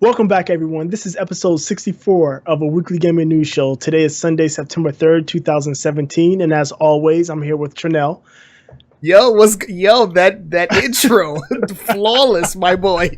Welcome back, everyone. This is episode 64 of a weekly gaming news show. Today is Sunday, September 3rd, 2017. And as always, I'm here with Trenell. That intro, flawless, my boy.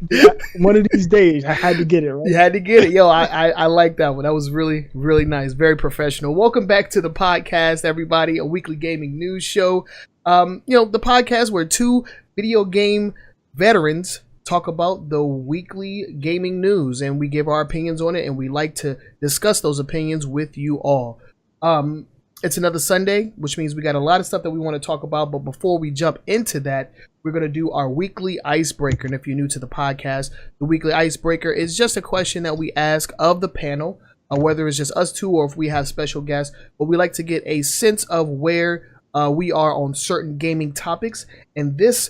Yeah, one of these days, I had to get it, right? You had to get it. I like that one. That was really, really nice. Very professional. Welcome back to the podcast, everybody. A weekly gaming news show. The podcast where two video game veterans talk about the weekly gaming news, and we give our opinions on it, and we like to discuss those opinions with you all. It's another Sunday, which means we got a lot of stuff that we want to talk about. But before we jump into that, we're going to do our weekly icebreaker. And if you're new to the podcast, the weekly icebreaker is just a question that we ask of the panel, whether it's just us two or if we have special guests. But we like to get a sense of where we are on certain gaming topics. And this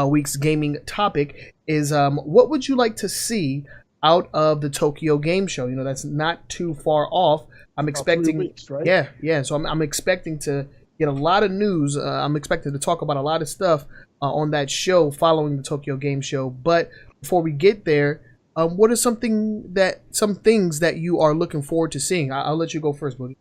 week's gaming topic is what would you like to see out of the Tokyo Game Show? You know, that's not too far off. I'm expecting, weeks, right? Yeah. So I'm expecting to get a lot of news. I'm expecting to talk about a lot of stuff on that show following the Tokyo Game Show. But before we get there, what are some things that you are looking forward to seeing? I'll let you go first, Boogie.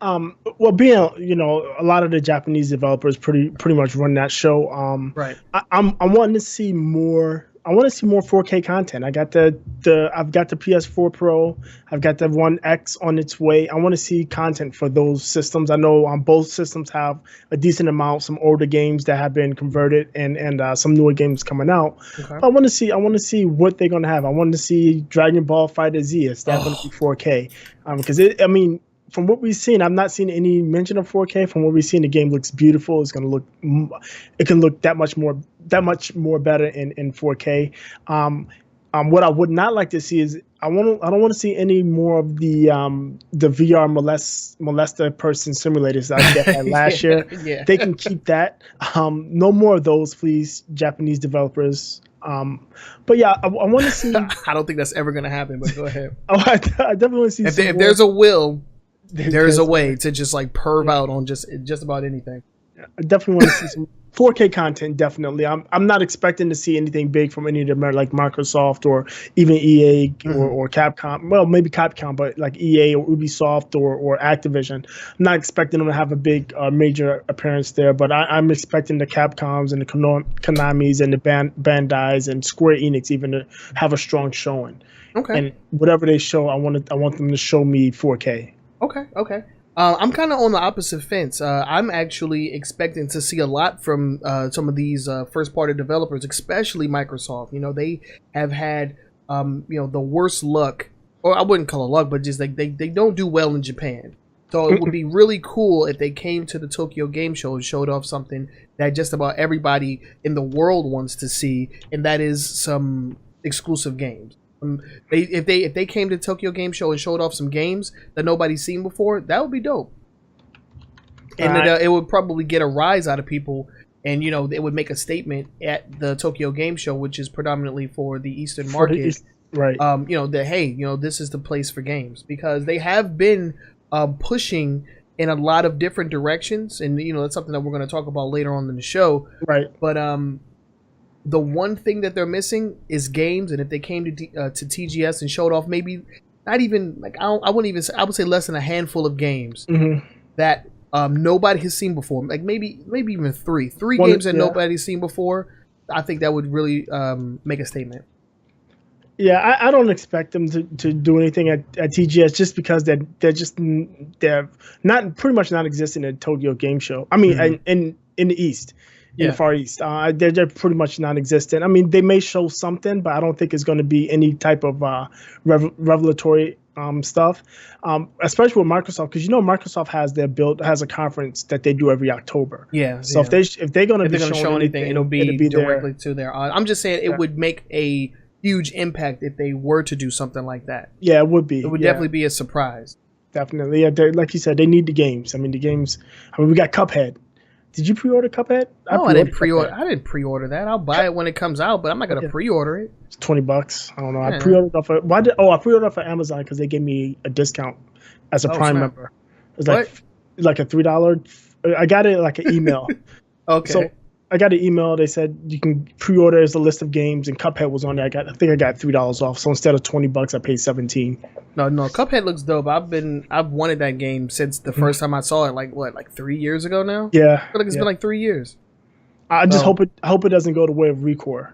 Well, being a lot of the Japanese developers pretty much run that show. Right. I'm wanting to see more. I want to see more 4K content. I've got the PS4 Pro. I've got the One X on its way. I want to see content for those systems. I know both systems have a decent amount, some older games that have been converted, and some newer games coming out. Okay. I want to see what they're gonna have. I want to see Dragon Ball FighterZ. Is that going to be 4K? Because from what we've seen, I've not seen any mention of 4K. From what we've seen, the game looks beautiful. It can look that much more better in 4K. What I would not like to see is I don't want to see any more of the VR molester person simulators that I had last year. Yeah. They can keep that. No more of those, please, Japanese developers. But yeah, I want to see. I don't think that's ever going to happen. But go ahead. I definitely want to see. If there's a will. There's a way to just like perv out on just about anything. I definitely want to see some 4K content. Definitely, I'm not expecting to see anything big from any of them, like Microsoft or even EA or Capcom. Well, maybe Capcom, but like EA or Ubisoft or Activision. I'm not expecting them to have a big major appearance there, but I'm expecting the Capcoms and the Konamis and the Bandais and Square Enix even to have a strong showing. Okay. And whatever they show, I want them to show me 4K. Okay. I'm kind of on the opposite fence. I'm actually expecting to see a lot from some of these first-party developers, especially Microsoft. You know, they have had the worst luck, or I wouldn't call it luck, but just like they don't do well in Japan. So it would be really cool if they came to the Tokyo Game Show and showed off something that just about everybody in the world wants to see, and that is some exclusive games. If they came to Tokyo Game Show and showed off some games that nobody's seen before, that would be dope. And it would probably get a rise out of people, and it would make a statement at the Tokyo Game Show, which is predominantly for the Eastern market. Right. That hey, this is the place for games, because they have been pushing in a lot of different directions, and that's something that we're going to talk about later on in the show. Right. But the one thing that they're missing is games, and if they came to TGS and showed off maybe not even like I would say less than a handful of games that nobody has seen before, like maybe even three games that nobody's seen before, I think that would really make a statement. Yeah, I don't expect them to do anything at TGS just because they're not pretty much not existing at Tokyo Game Show. I mean, in the East. In the Far East, they're pretty much non-existent. I mean, they may show something, but I don't think it's going to be any type of revelatory stuff, especially with Microsoft, because Microsoft has a conference that they do every October. Yeah. So if they're going to show anything, it'll be directly to their. I'm just saying it would make a huge impact if they were to do something like that. Yeah, it would be. It would definitely be a surprise. Definitely, yeah. Like you said, they need the games. I mean, we got Cuphead. Did you pre-order Cuphead? No, I didn't pre-order. I didn't pre-order that. I'll buy it when it comes out, but I'm not gonna pre-order it. It's $20. I don't know. Yeah. I pre-ordered off. I pre-ordered off of Amazon because they gave me a discount as a Prime member. It was like a $3. I got it like an email. Okay. So I got an email. They said you can pre-order as a list of games, and Cuphead was on there. I think I got $3 off. So instead of $20, I paid $17. No, Cuphead looks dope. I've wanted that game since the first time I saw it. Like 3 years ago now. Yeah, I feel like it's been like 3 years. I just hope it doesn't go the way of Recore.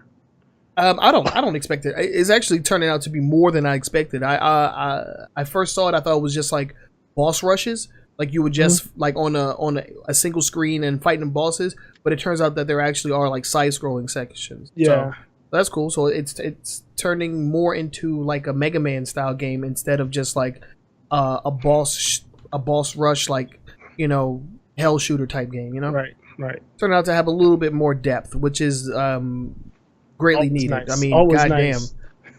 I don't expect it. It's actually turning out to be more than I expected. I first saw it. I thought it was just like boss rushes, like you would just like on a single screen and fighting bosses. But it turns out that there actually are like side scrolling sections. Yeah, so that's cool. So it's turning more into like a Mega Man style game instead of just like a boss rush, like, you know, hell shooter type game. You know, right. Turned out to have a little bit more depth, which is greatly Always needed. nice. I mean, Always goddamn,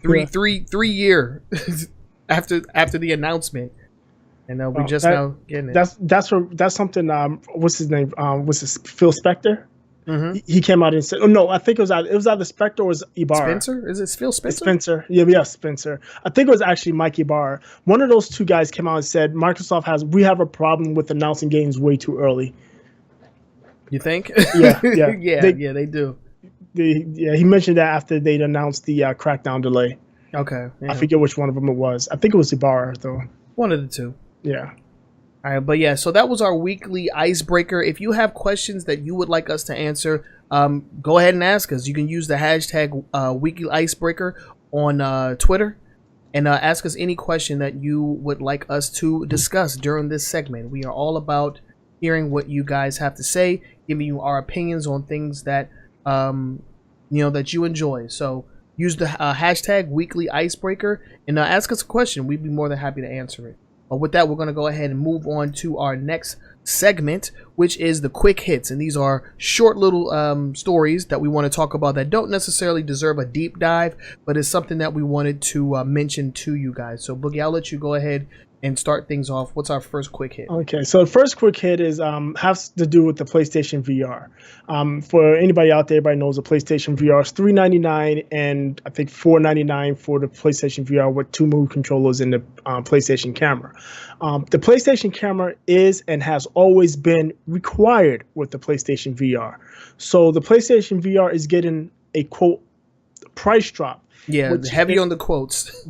nice. three year after the announcement, and we just now getting it. That's something. What's his name? Phil Spector? Mm-hmm. He came out and said, "Oh no, I think it was either Spector or it was Ibarra." Spencer? Is it Phil Spencer? Spencer. Yeah, Spencer. I think it was actually Mike Ibarra. One of those two guys came out and said, we have a problem with announcing games way too early. You think? Yeah. They do. He mentioned that after they'd announced the Crackdown delay. Okay. Yeah. I forget which one of them it was. I think it was Ibarra, though. One of the two. Yeah. All right, but yeah, so that was our weekly icebreaker. If you have questions that you would like us to answer, go ahead and ask us. You can use the hashtag weekly icebreaker on Twitter and ask us any question that you would like us to discuss during this segment. We are all about hearing what you guys have to say, giving you our opinions on things that that you enjoy. So use the hashtag weekly icebreaker and ask us a question. We'd be more than happy to answer it. But with that, we're going to go ahead and move on to our next segment, which is the quick hits. And these are short little stories that we want to talk about that don't necessarily deserve a deep dive, but it's something that we wanted to mention to you guys. So Boogie, I'll let you go ahead and start things off. What's our first quick hit? Okay, so the first quick hit is has to do with the PlayStation VR. For anybody out there, everybody knows the PlayStation VR is $399 and I think $499 for the PlayStation VR with 2 Move controllers and the PlayStation camera. The PlayStation camera is and has always been required with the PlayStation VR. So the PlayStation VR is getting a quote price drop. Yeah, heavy on the quotes.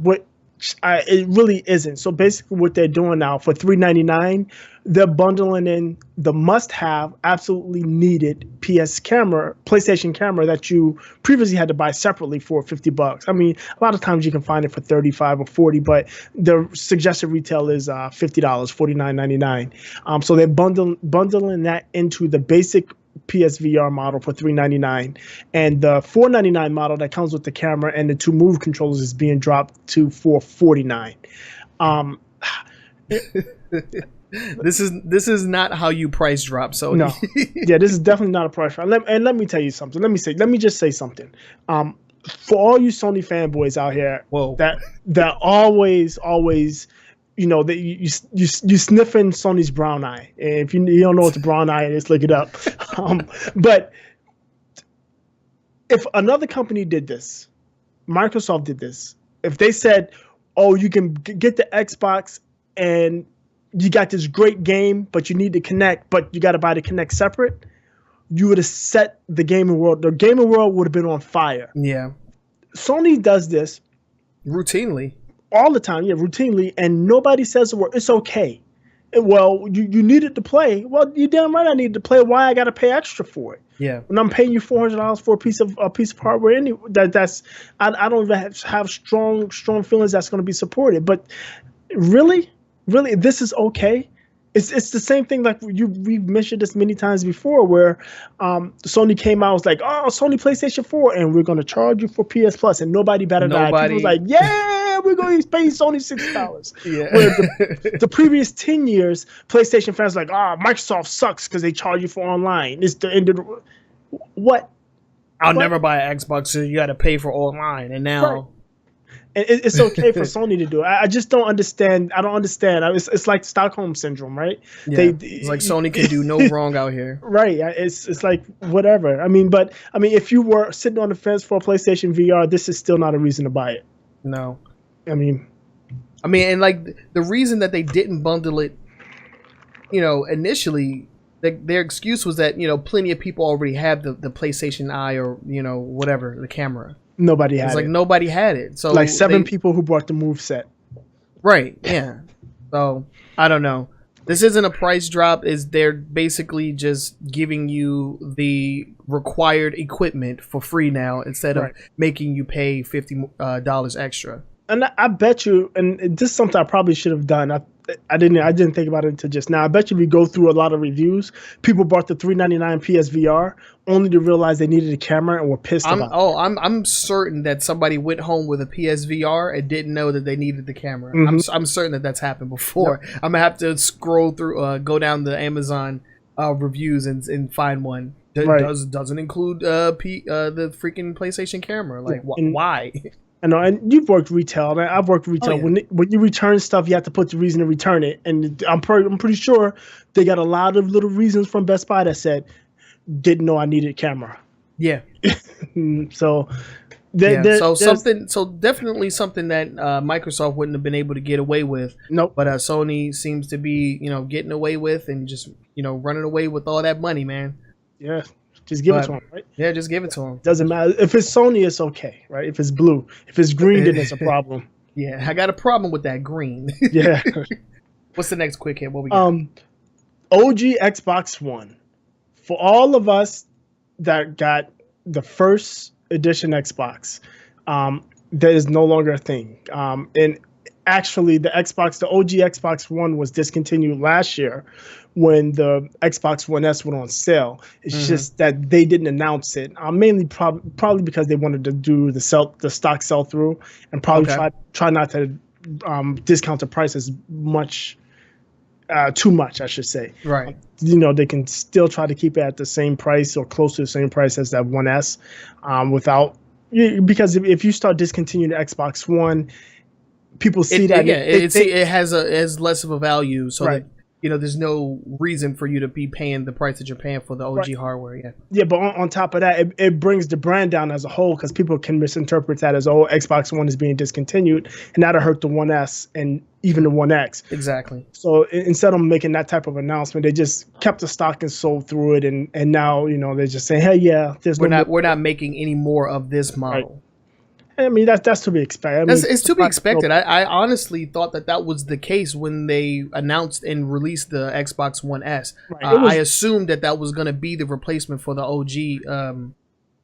It really isn't. So basically what they're doing now for $399, they're bundling in the must-have, absolutely needed PlayStation camera that you previously had to buy separately for $50. I mean, a lot of times you can find it for $35 or $40, but the suggested retail is $50, $49.99. So they're bundling that into the basic PSVR model for $399, and the $499 model that comes with the camera and the 2 Move controllers is being dropped to $449. This is not how you price drop. So no, yeah, this is definitely not a price drop. Let me tell you something. Let me just say something. For all you Sony fanboys out here, that always that you sniffing Sony's brown eye. And if you don't know what the brown eye is, look it up. But if another company did this, Microsoft did this, if they said, oh, you can get the Xbox and you got this great game, but you need to connect, but you got to buy the Connect separate, you would have set the gaming world. The gaming world would have been on fire. Yeah. Sony does this routinely. All the time, routinely, and nobody says the word. It's okay. Well, you needed to play. Well, you damn right I needed to play. Why I got to pay extra for it? Yeah. When I'm paying you $400 for a piece of hardware, I don't even have strong feelings that's going to be supported. But really, this is okay. It's the same thing like we've mentioned this many times before, where Sony came out, was like, oh, Sony PlayStation 4, and we're going to charge you for PS Plus, and nobody batted an eye. People was like, yeah, we're going to pay Sony $6. Yeah. Where the previous 10 years, PlayStation fans were like, Microsoft sucks because they charge you for online. It's the end of the... What? I'll never buy an Xbox, so you got to pay for online, and now... Right. And it's okay for Sony to do it. I just don't understand. I don't understand. It's like Stockholm syndrome, right? Yeah. It's like Sony can do no wrong out here. Right. It's like whatever. I mean, if you were sitting on the fence for a PlayStation VR, this is still not a reason to buy it. No. I mean, and like the reason that they didn't bundle it, initially their excuse was that plenty of people already have the PlayStation Eye or whatever, the camera. Nobody had it. It's like nobody had it. So like 7 people who bought the move set. Right. Yeah. So I don't know. This isn't a price drop. They're basically just giving you the required equipment for free now instead of making you pay $50 extra. And I bet you, and this is something I probably should have done. I didn't think about it until just now. I bet you if you go through a lot of reviews, people bought the $399 PSVR only to realize they needed a camera and were pissed about it. I'm certain that somebody went home with a PSVR and didn't know that they needed the camera. I'm certain that that's happened before. Yep. I'm gonna have to scroll through, go down the Amazon reviews and find one that doesn't include the freaking PlayStation camera. Like why? I know, and you've worked retail. Man, I've worked retail. Oh, yeah. When you return stuff, you have to put the reason to return it. And I'm pretty sure they got a lot of little reasons from Best Buy that said, didn't know I needed a camera. Yeah. So definitely something that Microsoft wouldn't have been able to get away with. Nope. But Sony seems to be, getting away with and just, running away with all that money, man. Yeah. Just give it to him, right? Yeah, just give it to him. Doesn't matter. If it's Sony, it's okay, right? If it's blue. If it's green, then it's a problem. Yeah, I got a problem with that green. Yeah. What's the next quick hit? What we got? OG Xbox One. For all of us that got the first edition Xbox, that is no longer a thing. And actually, the OG Xbox One was discontinued last year when the Xbox One S went on sale. It's just that they didn't announce it. Mainly probably because they wanted to do the stock sell through and probably try not to discount the price as much. Too much, I should say. Right. They can still try to keep it at the same price or close to the same price as that 1S because if you start discontinuing the Xbox One, people see that. Yeah, it has less of a value. So that, there's no reason for you to be paying the price that you're paying for the OG hardware. Yeah. Yeah, but on top of that, it brings the brand down as a whole because people can misinterpret that as, Xbox One is being discontinued, and that'll hurt the 1S and even the 1X. Exactly. So instead of making that type of announcement, they just kept the stock and sold through it, and now they're just saying, hey, yeah, we're not making any more of this model. Right. I mean, that's to be expected. It's to be expected. I honestly thought that was the case when they announced and released the Xbox One S. Right. I assumed that was going to be the replacement for the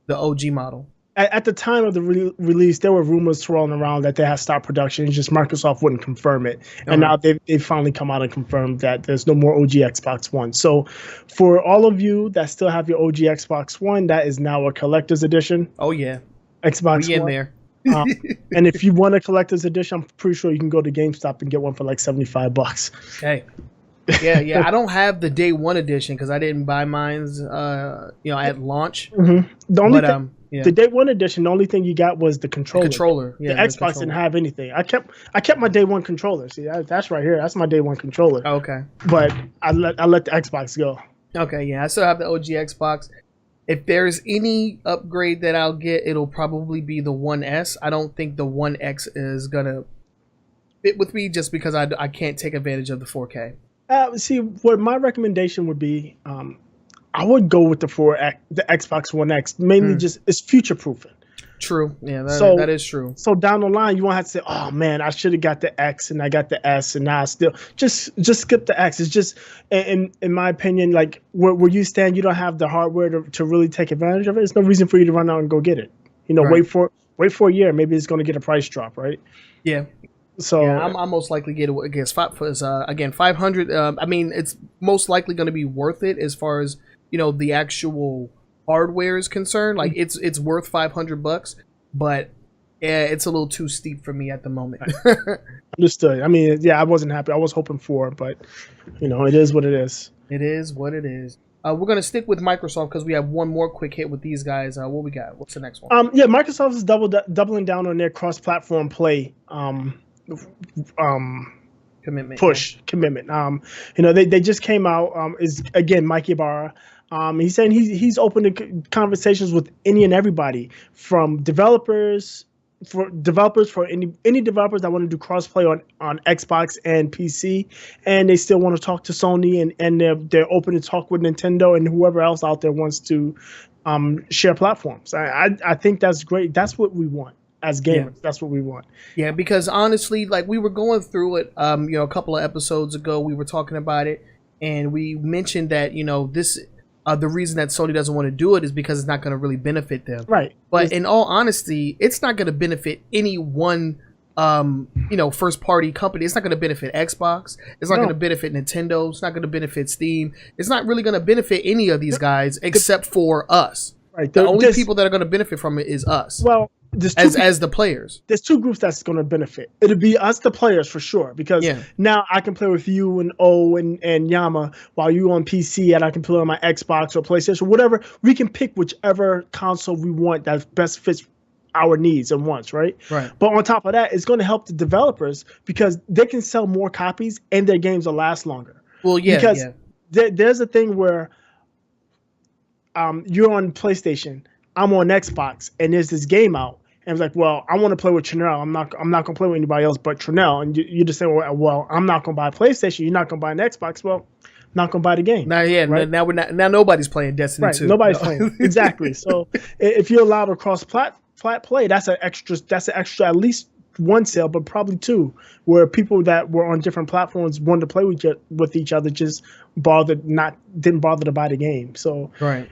OG model. At the time of the release, there were rumors swirling around that they had stopped production. It's just Microsoft wouldn't confirm it. And now they've finally come out and confirmed that there's no more OG Xbox One. So for all of you that still have your OG Xbox One, that is now a collector's edition. Oh, yeah. Xbox One. In there. And if you want a collector's edition, I'm pretty sure you can go to GameStop and get one for like $75. Hey. Yeah. I don't have the day one edition because I didn't buy mine's at launch. The day one edition, the only thing you got was the controller. Yeah, the Xbox didn't have anything. I kept my day one controller. See, that's right here. That's my day one controller. Okay. But I let the Xbox go. Okay, yeah, I still have the OG Xbox. If there's any upgrade that I'll get, it'll probably be the 1S. I don't think the 1X is gonna fit with me just because I can't take advantage of the 4K. See, what my recommendation would be, I would go with the Xbox One X. Mainly just it's future proofing. True. Yeah, that is true. So down the line, you won't have to say, "Oh man, I should have got the X and I got the S, and now I still just skip the X." It's just, in my opinion, like where you stand, you don't have the hardware to really take advantage of it. There's no reason for you to run out and go get it. Wait for a year. Maybe it's going to get a price drop, right? Yeah. So I'm most likely get it against again 500. I mean, it's most likely going to be worth it as far as the actual hardware is concerned. Like it's worth $500, but yeah, it's a little too steep for me at the moment. Understood. I mean, yeah, I wasn't happy. I was hoping for, but it is what it is. It is what it is. We're gonna stick with Microsoft because we have one more quick hit with these guys. What we got? What's the next one? Yeah, Microsoft is doubling down on their cross-platform play. Commitment. Commitment. They just came out. Is again Mike Ibarra. He's saying he's open to conversations with any and everybody, from developers, for developers, for any developers that want to do crossplay on Xbox and PC, and they still want to talk to Sony, and they're open to talk with Nintendo and whoever else out there wants to share platforms. I think that's great. That's what we want as gamers. Yeah. That's what we want. Yeah, because honestly, like we were going through it, a couple of episodes ago, we were talking about it, and we mentioned that this. The reason that Sony doesn't want to do it is because it's not going to really benefit them. Right. But in all honesty, it's not going to benefit any one, first party company. It's not going to benefit Xbox. It's not going to benefit Nintendo. It's not going to benefit Steam. It's not really going to benefit any of these guys except for us. Right. The only people that are going to benefit from it is us. Well, as the players. There's two groups that's going to benefit. It'll be us, the players, for sure, because now I can play with you and O and Yama while you on PC, and I can play on my Xbox or PlayStation, whatever. We can pick whichever console we want that best fits our needs and wants, right? Right. But on top of that, it's going to help the developers because they can sell more copies and their games will last longer. Well, yeah. Because there's a thing where you're on PlayStation, I'm on Xbox, and there's this game out. And it's like, well, I want to play with Trenell. I'm not going to play with anybody else but Trenell. And you just say, well, I'm not going to buy a PlayStation. You're not going to buy an Xbox. Well, I'm not going to buy the game. Right? Now nobody's playing Destiny 2. Nobody's playing. Exactly. So if you allow a cross plat play, that's an extra at least one sale, but probably two, where people that were on different platforms wanted to play with each other just didn't bother to buy the game. So right.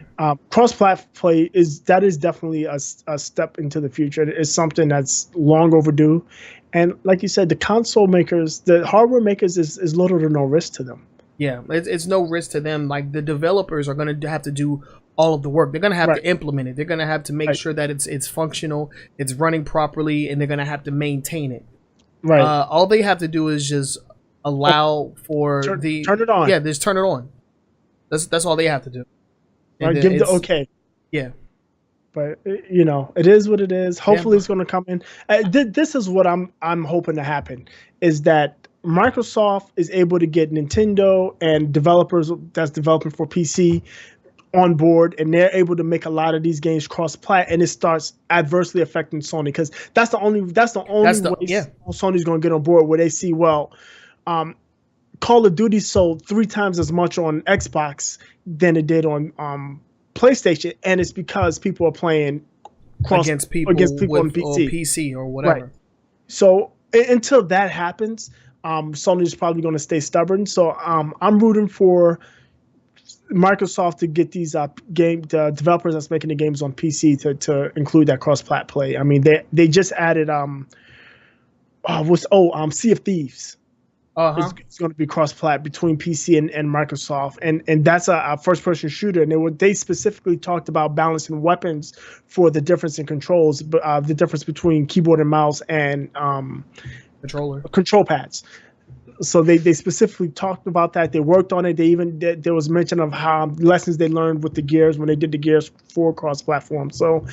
Cross-plat play is definitely a step into the future. It's something that's long overdue, and like you said, the console makers, the hardware makers, is little to no risk to them. Yeah, it's no risk to them. Like the developers are going to have to do all of the work. They're going to have to implement it. They're going to have to make sure that it's functional, it's running properly, and they're going to have to maintain it. Right. All they have to do is just allow for turn it on. Yeah, just turn it on. That's all they have to do. And give the okay. Yeah. But it is what it is. Hopefully, it's going to come in. This is what I'm hoping to happen is that Microsoft is able to get Nintendo and developers that's developing for PC on board, and they're able to make a lot of these games cross-plat, and it starts adversely affecting Sony because that's the only way Sony's going to get on board, where they see, well, Call of Duty sold 3 times as much on Xbox than it did on PlayStation, and it's because people are playing against people on PC or whatever. Right. So until that happens, Sony is probably going to stay stubborn. So I'm rooting for Microsoft to get these developers that's making the games on PC to include that cross-plat play. I mean, they just added Sea of Thieves. It's going to be cross-plat between PC and Microsoft, and that's a first-person shooter. And they specifically talked about balancing weapons for the difference in controls, the difference between keyboard and mouse and control pads. So they specifically talked about that. They worked on it. There was mention of how lessons they learned with the Gears when they did the Gears 4 cross-platform. So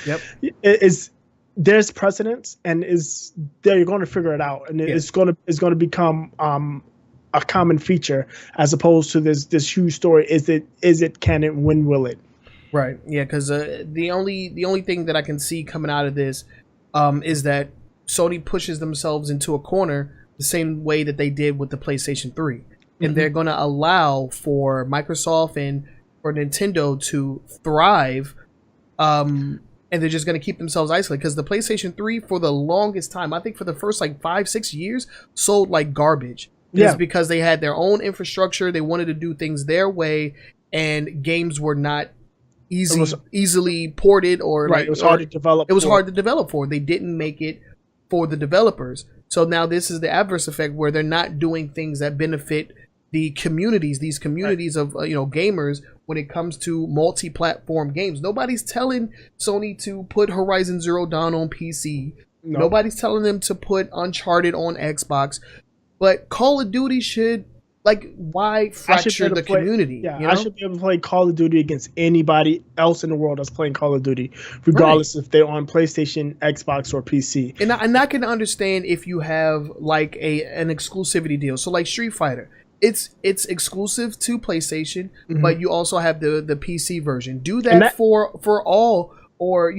there's precedence, and you're going to figure it out, and it's going to become a common feature as opposed to this huge story. Is it canon? When will it? Right. Yeah. Because the only thing that I can see coming out of this is that Sony pushes themselves into a corner the same way that they did with the PlayStation 3. And they're going to allow for Microsoft and for Nintendo to thrive, and they're just going to keep themselves isolated, because the PlayStation 3 for the longest time, I think for the first 5-6 years, sold like garbage. It's because they had their own infrastructure, they wanted to do things their way, and games were not easily ported or it was hard to develop. It was hard to develop for. They didn't make it for the developers. So now this is the adverse effect, where they're not doing things that benefit these communities of gamers when it comes to multi-platform games. Nobody's telling Sony to put Horizon Zero Dawn on PC. No. Nobody's telling them to put Uncharted on Xbox. But Call of Duty should, why fracture the community? Yeah, I should be able to play Call of Duty against anybody else in the world that's playing Call of Duty, regardless if they're on PlayStation, Xbox, or PC. And I can understand if you have an exclusivity deal. So like Street Fighter, it's exclusive to PlayStation, but you also have the PC version. Do that for all, or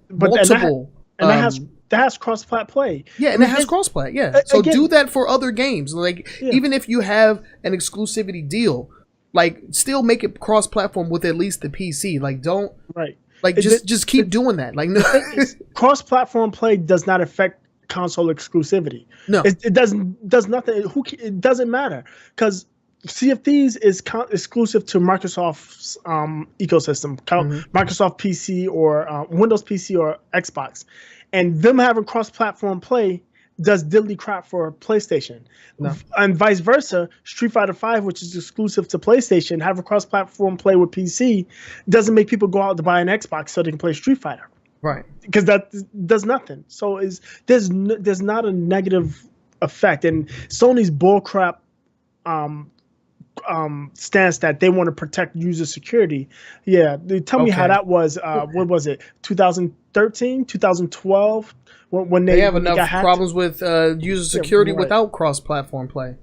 multiple. And that has that has cross-plat play. Yeah, and it has cross-play. Yeah, so again, do that for other games. Like Yeah. even if you have an exclusivity deal, like still make it cross-platform with at least the PC. Like don't right. like just keep doing that. Like no, cross-platform play does not affect console exclusivity. No. It does nothing. It doesn't matter because Sea of Thieves is exclusive to Microsoft's ecosystem, Microsoft PC or Windows PC or Xbox, and them having cross-platform play does diddly crap for PlayStation. No. And vice versa. Street Fighter V, which is exclusive to PlayStation, have a cross-platform play with PC, doesn't make people go out to buy an Xbox so they can play Street Fighter. Right. Because that does nothing. So there's not a negative effect. And Sony's bullcrap stance that they want to protect user security. Yeah, tell me how that was. What was it? 2013, 2012, when they have enough problems with user security without cross-platform play.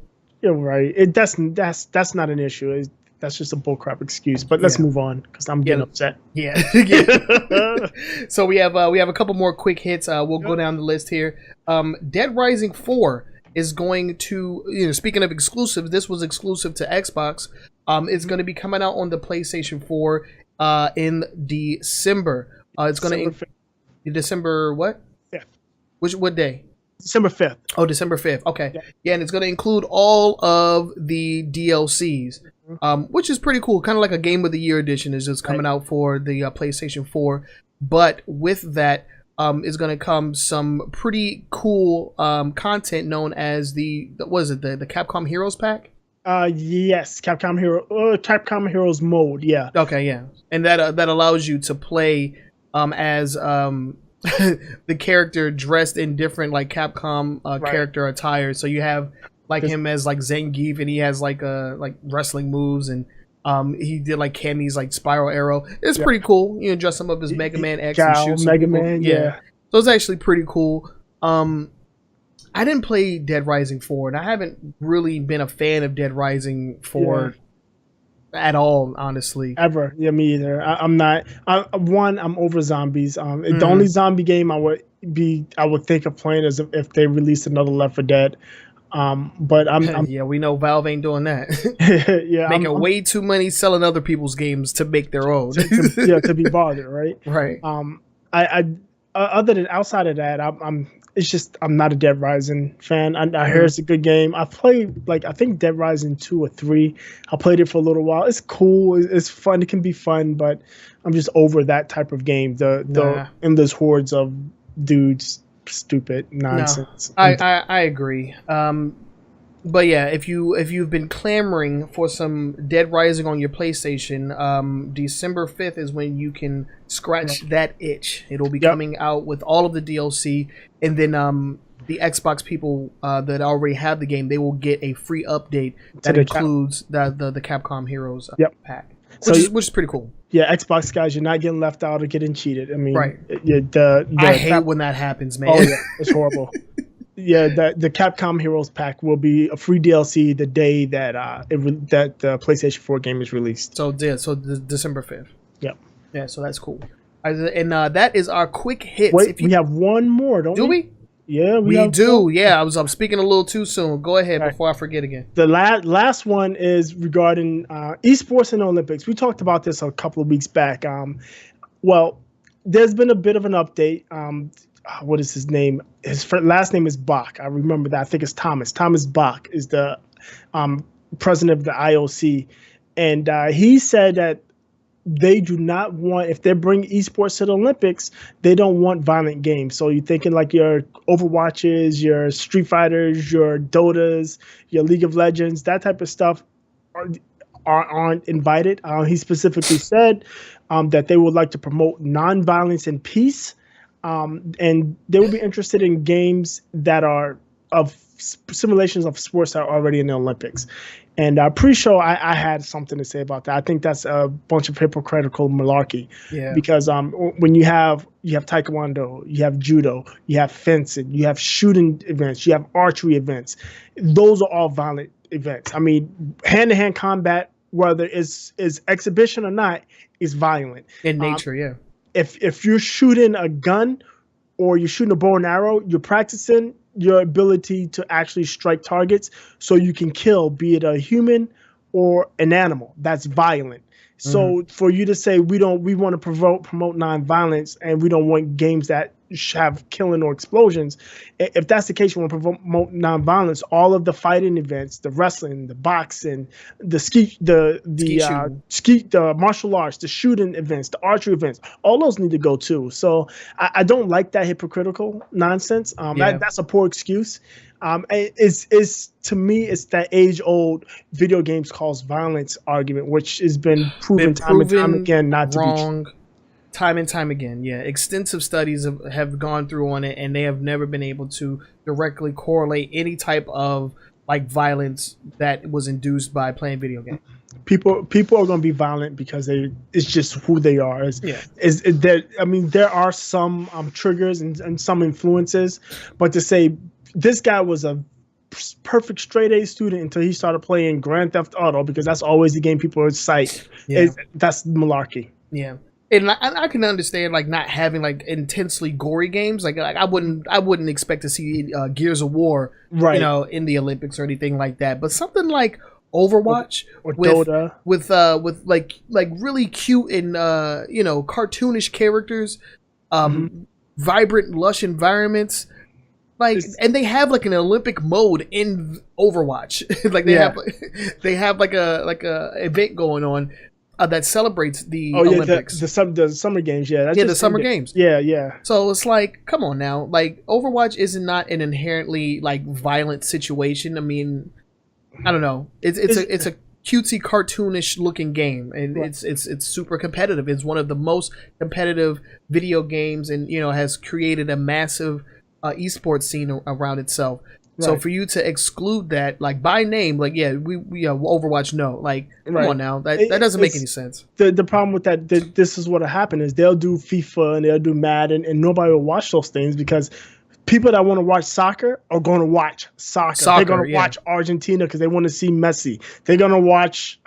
You're right. That's not an issue. That's just a bullcrap excuse. But let's move on because I'm getting upset. Yeah. So we have a couple more quick hits. We'll go down the list here. Dead Rising 4 is going to, speaking of exclusives, this was exclusive to Xbox. It's going to be coming out on the PlayStation 4 in December. It's going to December what? Yeah. What day? December 5th. Oh, December 5th. Okay. Yeah, and it's going to include all of the DLCs, which is pretty cool. Kind of like a Game of the Year edition is just coming out for the PlayStation 4. But with that, is going to come some pretty cool content known as the Capcom Heroes pack. Yes, Capcom Heroes mode. Yeah. Okay, yeah, and that allows you to play as the character dressed in different like Capcom character attire. So you have like him as like Zangief, and he has like wrestling moves, and he did like Cammy's like Spiral Arrow. It's pretty cool. You know, dress him up as Mega Man X and shoot some Mega people. Man. Yeah. So it's actually pretty cool. I didn't play Dead Rising 4, and I haven't really been a fan of Dead Rising 4 at all, honestly. Ever. Yeah, me either. I'm not. I'm over zombies. The only zombie game I would think of playing is if they released another Left 4 Dead. But I'm yeah, we know Valve ain't doing that. Yeah, making way too money selling other people's games to make their own. to be bothered, right? Right. I other than outside of that, it's just I'm not a Dead Rising fan. I hear it's a good game. I played I think Dead Rising 2 or 3. I played it for a little while. It's cool. It's fun. It can be fun, but I'm just over that type of game. The endless hordes of dudes. Stupid nonsense. No, I agree. But yeah, if you've been clamoring for some Dead Rising on your PlayStation, December 5th is when you can scratch that itch. It'll be coming out with all of the DLC, and then the Xbox people that already have the game, they will get a free update that includes the Capcom Heroes pack, which is pretty cool. Yeah, Xbox guys, you're not getting left out or getting cheated. I mean, right. I hate when that happens, man. Oh yeah, it's horrible. Yeah, the Capcom Heroes pack will be a free DLC the day that that the PlayStation 4 game is released. So December 5th. Yep. Yeah, so that's cool. And that is our quick hits. Wait, we have one more, don't we? Do we? Yeah, we do. Yeah, I'm speaking a little too soon. Go ahead before I forget again. The last one is regarding esports and Olympics. We talked about this a couple of weeks back. Well, there's been a bit of an update. What is his name? His last name is Bach. I remember that. I think it's Thomas. Thomas Bach is the president of the IOC, and he said that they do not want, if they bring esports to the Olympics, they don't want violent games. So you're thinking like your Overwatches, your Street Fighters, your Dotas, your League of Legends, that type of stuff aren't invited. He specifically said that they would like to promote nonviolence and peace, and they would be interested in games that are of simulations of sports that are already in the Olympics. And I'm pretty sure I had something to say about that. I think that's a bunch of hypocritical malarkey. Yeah. Because when you have taekwondo, you have judo, you have fencing, you have shooting events, you have archery events. Those are all violent events. I mean, hand-to-hand combat, whether it's exhibition or not, is violent. In nature, yeah. If you're shooting a gun or you're shooting a bow and arrow, you're practicing your ability to actually strike targets so you can kill, be it a human or an animal that's violent. So for you to say we want to promote non-violence and we don't want games that have killing or explosions, if that's the case, you want to promote non-violence. All of the fighting events, the wrestling, the boxing, the martial arts, the shooting events, the archery events, all those need to go too. So I don't like that hypocritical nonsense. That's a poor excuse. It's to me, it's that age-old video games cause violence argument, which has been proven time and time again not to be true. Time and time again, yeah. Extensive studies have gone through on it, and they have never been able to directly correlate any type of like violence that was induced by playing video games. People are going to be violent because it's just who they are. There are some triggers and some influences, but to say this guy was a perfect straight A student until he started playing Grand Theft Auto, because that's always the game people cite. That's malarkey. Yeah. And I can understand like not having like intensely gory games. Like I wouldn't expect to see Gears of War, in the Olympics or anything like that. But something like Overwatch or Dota with like really cute and cartoonish characters, vibrant, lush environments. And they have like an Olympic mode in Overwatch. Like they have like a event going on that celebrates the Olympics. The summer games, the summer games. Yeah. So it's like, come on now. Like Overwatch is not an inherently like violent situation. I mean, I don't know. It's a cutesy, cartoonish looking game, and it's super competitive. It's one of the most competitive video games, and has created a massive esports scene around itself. Right. So for you to exclude that, like by name, like we Overwatch, no, like come on now, that doesn't make any sense. The problem with that, this is what'll happen is they'll do FIFA and they'll do Madden, and nobody will watch those things because people that want to watch soccer are going to watch soccer. They're going to watch Argentina because they want to see Messi. They're going to watch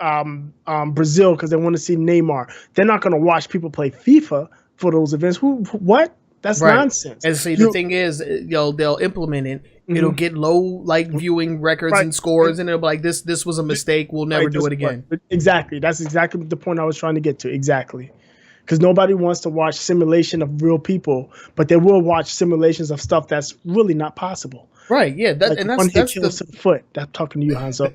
Brazil because they want to see Neymar. They're not going to watch people play FIFA for those events. What? That's nonsense. And see, the thing is, they'll implement it. It'll get low viewing records and scores, and it'll be like this was a mistake. We'll never do it again. Exactly. That's exactly the point I was trying to get to. Exactly. Because nobody wants to watch simulation of real people, but they will watch simulations of stuff that's really not possible. Right. Yeah. That's the foot. That's talking to you, Hanzo.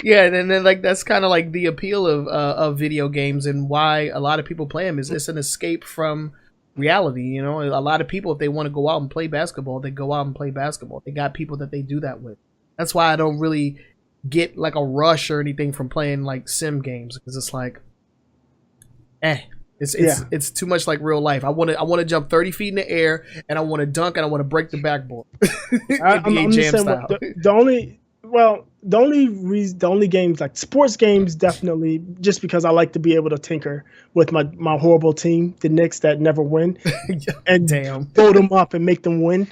Yeah, and then like that's kind of like the appeal of video games and why a lot of people play them is it's an escape from reality. A lot of people, if they want to go out and play basketball, they go out and play basketball. They got people that they do that with. That's why I don't really get like a rush or anything from playing like sim games, because it's like, it's too much like real life. I want to jump 30 feet in the air, and I want to dunk, and I want to break the backboard. I'm just saying, the only games like sports games, definitely, just because I like to be able to tinker with my horrible team, the Knicks that never win, and build them up and make them win.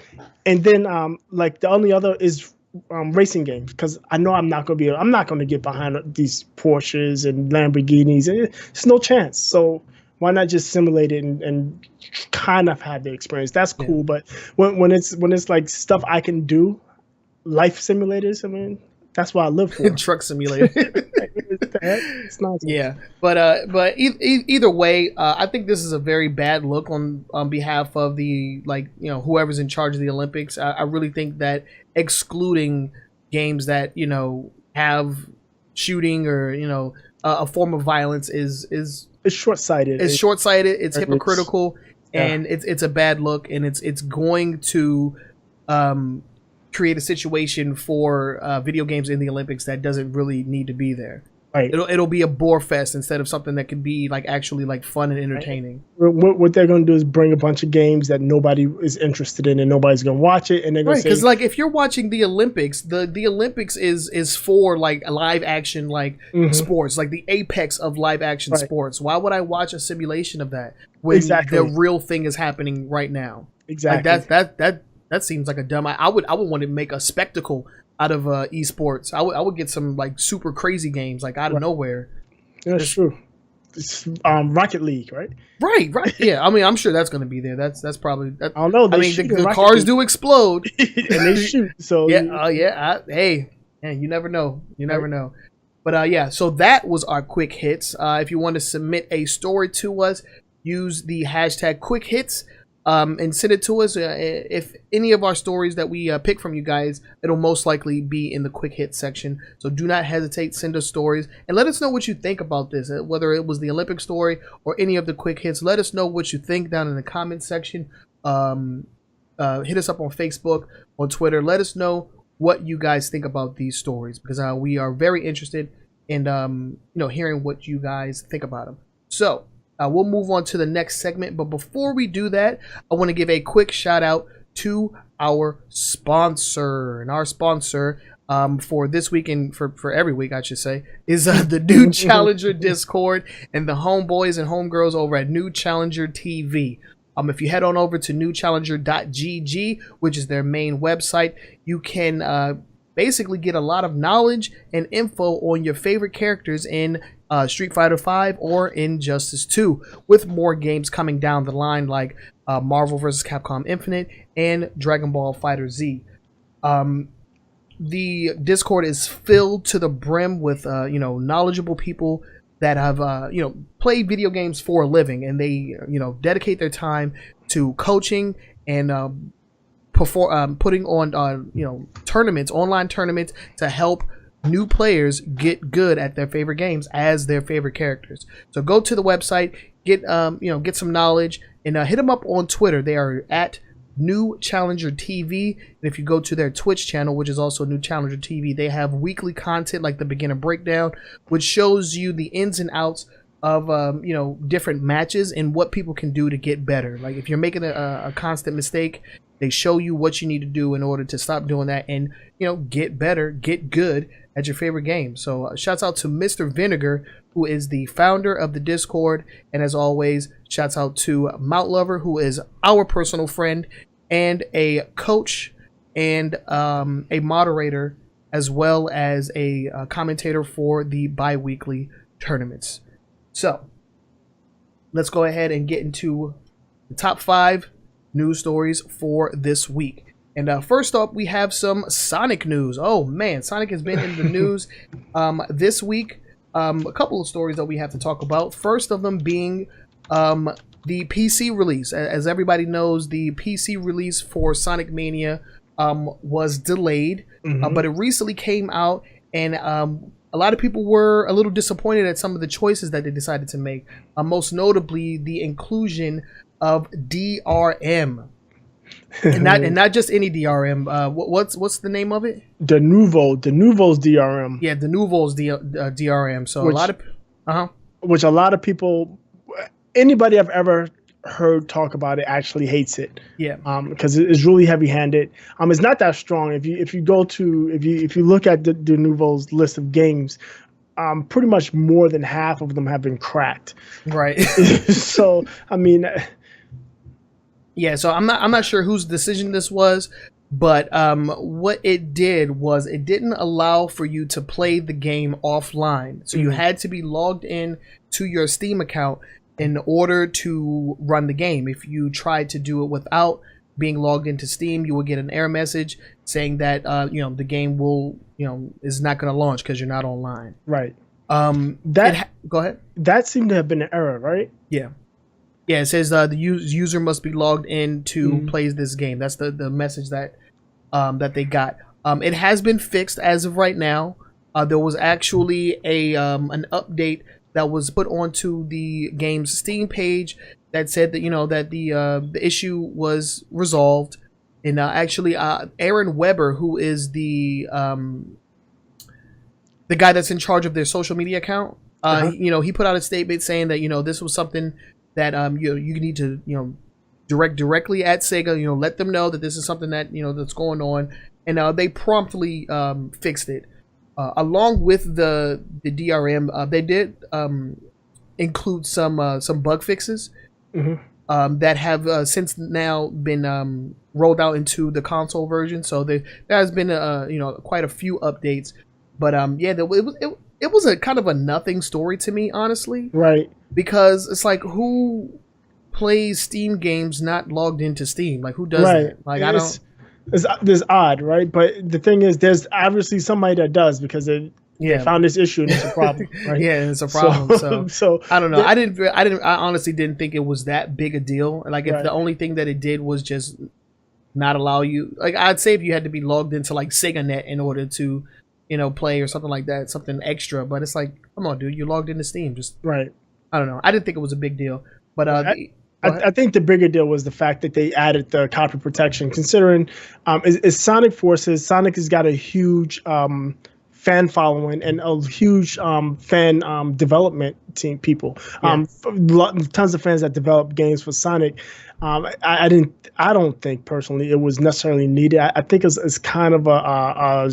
And then like the only other is racing games, because I know I'm not going to get behind these Porsches and Lamborghinis. It's no chance. So why not just simulate it and kind of have the experience? That's cool. But when it's like stuff I can do, life simulators, I mean, that's what I live for. Truck simulator. It's nonsense. Yeah, but either way, I think this is a very bad look on behalf of the whoever's in charge of the Olympics. I really think that excluding games that have shooting or a form of violence is it's short-sighted. It's short-sighted. It's hypocritical, and it's a bad look, and it's going to create a situation for video games in the Olympics that doesn't really need to be there. Right. It'll be a bore fest instead of something that can be like actually like fun and entertaining. What they're going to do is bring a bunch of games that nobody is interested in, and nobody's going to watch it, and they're going to say, because like if you're watching the Olympics, the Olympics is for like live action sports, like the apex of live action sports. Why would I watch a simulation of that when the real thing is happening right now? Exactly. Like that seems like a dumb. I would want to make a spectacle out of esports. I would get some like super crazy games like out of nowhere. That's true. Rocket League, right? Right. Yeah, I mean, I'm sure that's going to be there. That's probably. I don't know. I mean, the cars do explode, and they shoot. So yeah. Hey, man, you never know. You never know. But yeah, so that was our quick hits. If you want to submit a story to us, use the hashtag quick hits. And send it to us. If any of our stories that we pick from you guys, it'll most likely be in the quick hit section. So do not hesitate. Send us stories and let us know what you think about this. Whether it was the Olympic story or any of the quick hits, let us know what you think down in the comment section. Hit us up on Facebook, on Twitter. Let us know what you guys think about these stories, because we are very interested in hearing what you guys think about them. So. We'll move on to the next segment, but before we do that, I want to give a quick shout out to our sponsor. And our sponsor for this week and for every week, I should say, is the New Challenger Discord and the homeboys and homegirls over at New Challenger TV. If you head on over to newchallenger.gg, which is their main website, you can basically get a lot of knowledge and info on your favorite characters in Street Fighter V or Injustice 2, with more games coming down the line like Marvel vs. Capcom Infinite and Dragon Ball FighterZ. The Discord is filled to the brim with knowledgeable people that have played video games for a living, and they dedicate their time to coaching and putting on tournaments, online tournaments, to help new players get good at their favorite games as their favorite characters. So go to the website, get some knowledge, and hit them up on Twitter. They are at New Challenger TV. And if you go to their Twitch channel, which is also New Challenger TV, they have weekly content like the beginner breakdown, which shows you the ins and outs of different matches and what people can do to get better. Like if you're making a constant mistake, they show you what you need to do in order to stop doing that and get better, get good at your favorite game. So shouts out to Mr. Vinegar, who is the founder of the Discord, and as always, shouts out to Mount Lover, who is our personal friend and a coach and a moderator, as well as a commentator for the bi-weekly tournaments. So let's go ahead and get into the top 5 news stories for this week. And first up, we have some Sonic news. Oh man, Sonic has been in the news this week. A couple of stories that we have to talk about. First of them being the PC release. As everybody knows, the PC release for Sonic Mania was delayed, but it recently came out, and a lot of people were a little disappointed at some of the choices that they decided to make. Most notably, the inclusion of DRM. And not just any DRM. What's the name of it? Denuvo's DRM. Yeah, Denuvo's DRM. So which a lot of people, anybody I've ever heard talk about it actually hates it. Yeah. Because it's really heavy-handed. It's not that strong. If you look at the Denuvo's list of games, pretty much more than half of them have been cracked. Right. So yeah, so I'm not sure whose decision this was, but what it did was it didn't allow for you to play the game offline. So you had to be logged in to your Steam account in order to run the game. If you tried to do it without being logged into Steam, you will get an error message saying that the game is not going to launch because you're not online. Right. Go ahead. That seemed to have been an error, right? Yeah. Yeah, it says the user must be logged in to play this game. That's the message that they got. It has been fixed as of right now. There was actually an update that was put onto the game's Steam page that said that that the issue was resolved. And actually, Aaron Weber, who is the guy that's in charge of their social media account, he put out a statement saying that this was something that you need to direct directly at Sega. Let them know that this is something that that's going on, and they promptly fixed it. Along with the DRM, they did include some bug fixes that have since now been rolled out into the console version. So there has been quite a few updates. But it was a kind of a nothing story to me, honestly. Right. Because it's like, who plays Steam games not logged into Steam? Like, who does that? Like, I don't. It's odd, right? But the thing is, there's obviously somebody that does, because they found this issue and it's a problem, right? Yeah, it's a problem. So I don't know. Yeah. I honestly didn't think it was that big a deal. Like, if the only thing that it did was just not allow you, like, I'd say if you had to be logged into like SegaNet in order to, play or something like that, something extra. But it's like, come on, dude, you logged into Steam. Just right. I don't know. I didn't think it was a big deal. But I think the bigger deal was the fact that they added the copy protection, considering it's Sonic Forces. Sonic has got a huge fan following and a huge fan development team people. Tons of fans that develop games for Sonic. I don't think personally it was necessarily needed. I think it's kind of I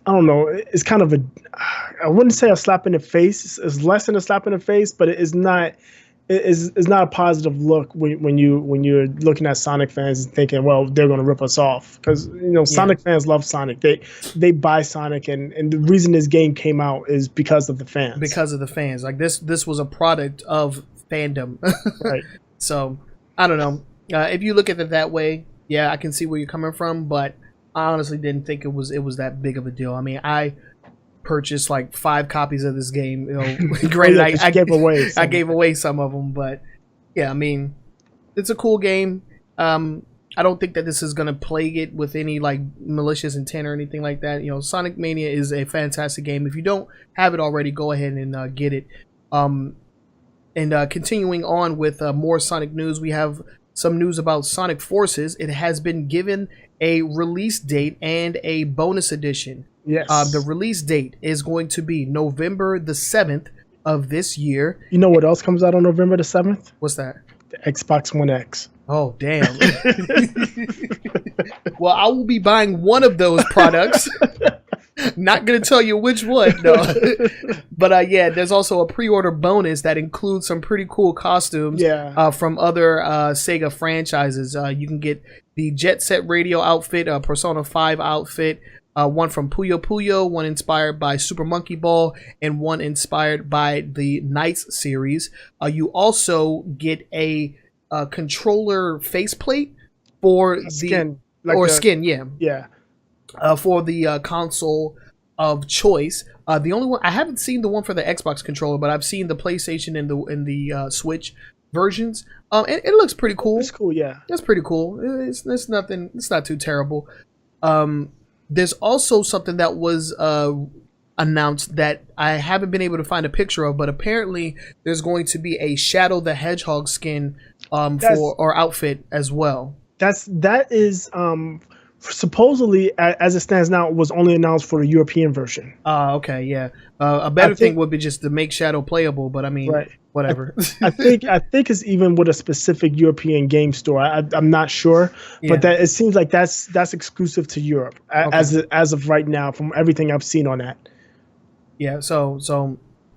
don't know. It's kind of I wouldn't say a slap in the face. It's less than a slap in the face, but it is not. It's not a positive look when you're looking at Sonic fans and thinking, well, they're going to rip us off, because Sonic fans love Sonic. They buy Sonic, and the reason this game came out is because of the fans. Because of the fans, like this was a product of fandom, right? So I don't know. If you look at it that way, yeah, I can see where you're coming from, but I honestly didn't think it was that big of a deal. I mean, I purchased like 5 copies of this game. Granted, I gave away some of them, but yeah, I mean, it's a cool game. I don't think that this is gonna plague it with any like malicious intent or anything like that. Sonic Mania is a fantastic game. If you don't have it already, go ahead and get it. And continuing on with more Sonic news, we have some news about Sonic Forces. It has been given a release date and a bonus edition. Yes. The release date is going to be November the 7th of this year. You know what else comes out on November the 7th? What's that? The Xbox One X. Oh, damn. Well, I will be buying one of those products. Not going to tell you which one, no. But yeah, there's also a pre-order bonus that includes some pretty cool costumes from other Sega franchises. You can get the Jet Set Radio outfit, Persona 5 outfit, one from Puyo Puyo, one inspired by Super Monkey Ball, and one inspired by the Knights series. You also get a controller faceplate for skin, skin, yeah. For the console of choice. The only one I haven't seen the one for the Xbox controller, but I've seen the PlayStation and the Switch versions. And it looks pretty cool. It's cool, yeah. It's pretty cool. It's nothing. It's not too terrible. There's also something that was announced that I haven't been able to find a picture of, but apparently there's going to be a Shadow the Hedgehog skin or outfit as well. That is supposedly, as it stands now, was only announced for the European version. Okay, yeah. A better thing would be just to make Shadow playable, but I mean, whatever. I think it's even with a specific European game store. I'm not sure, but that it seems like that's exclusive to Europe as of right now, from everything I've seen on that. Yeah. So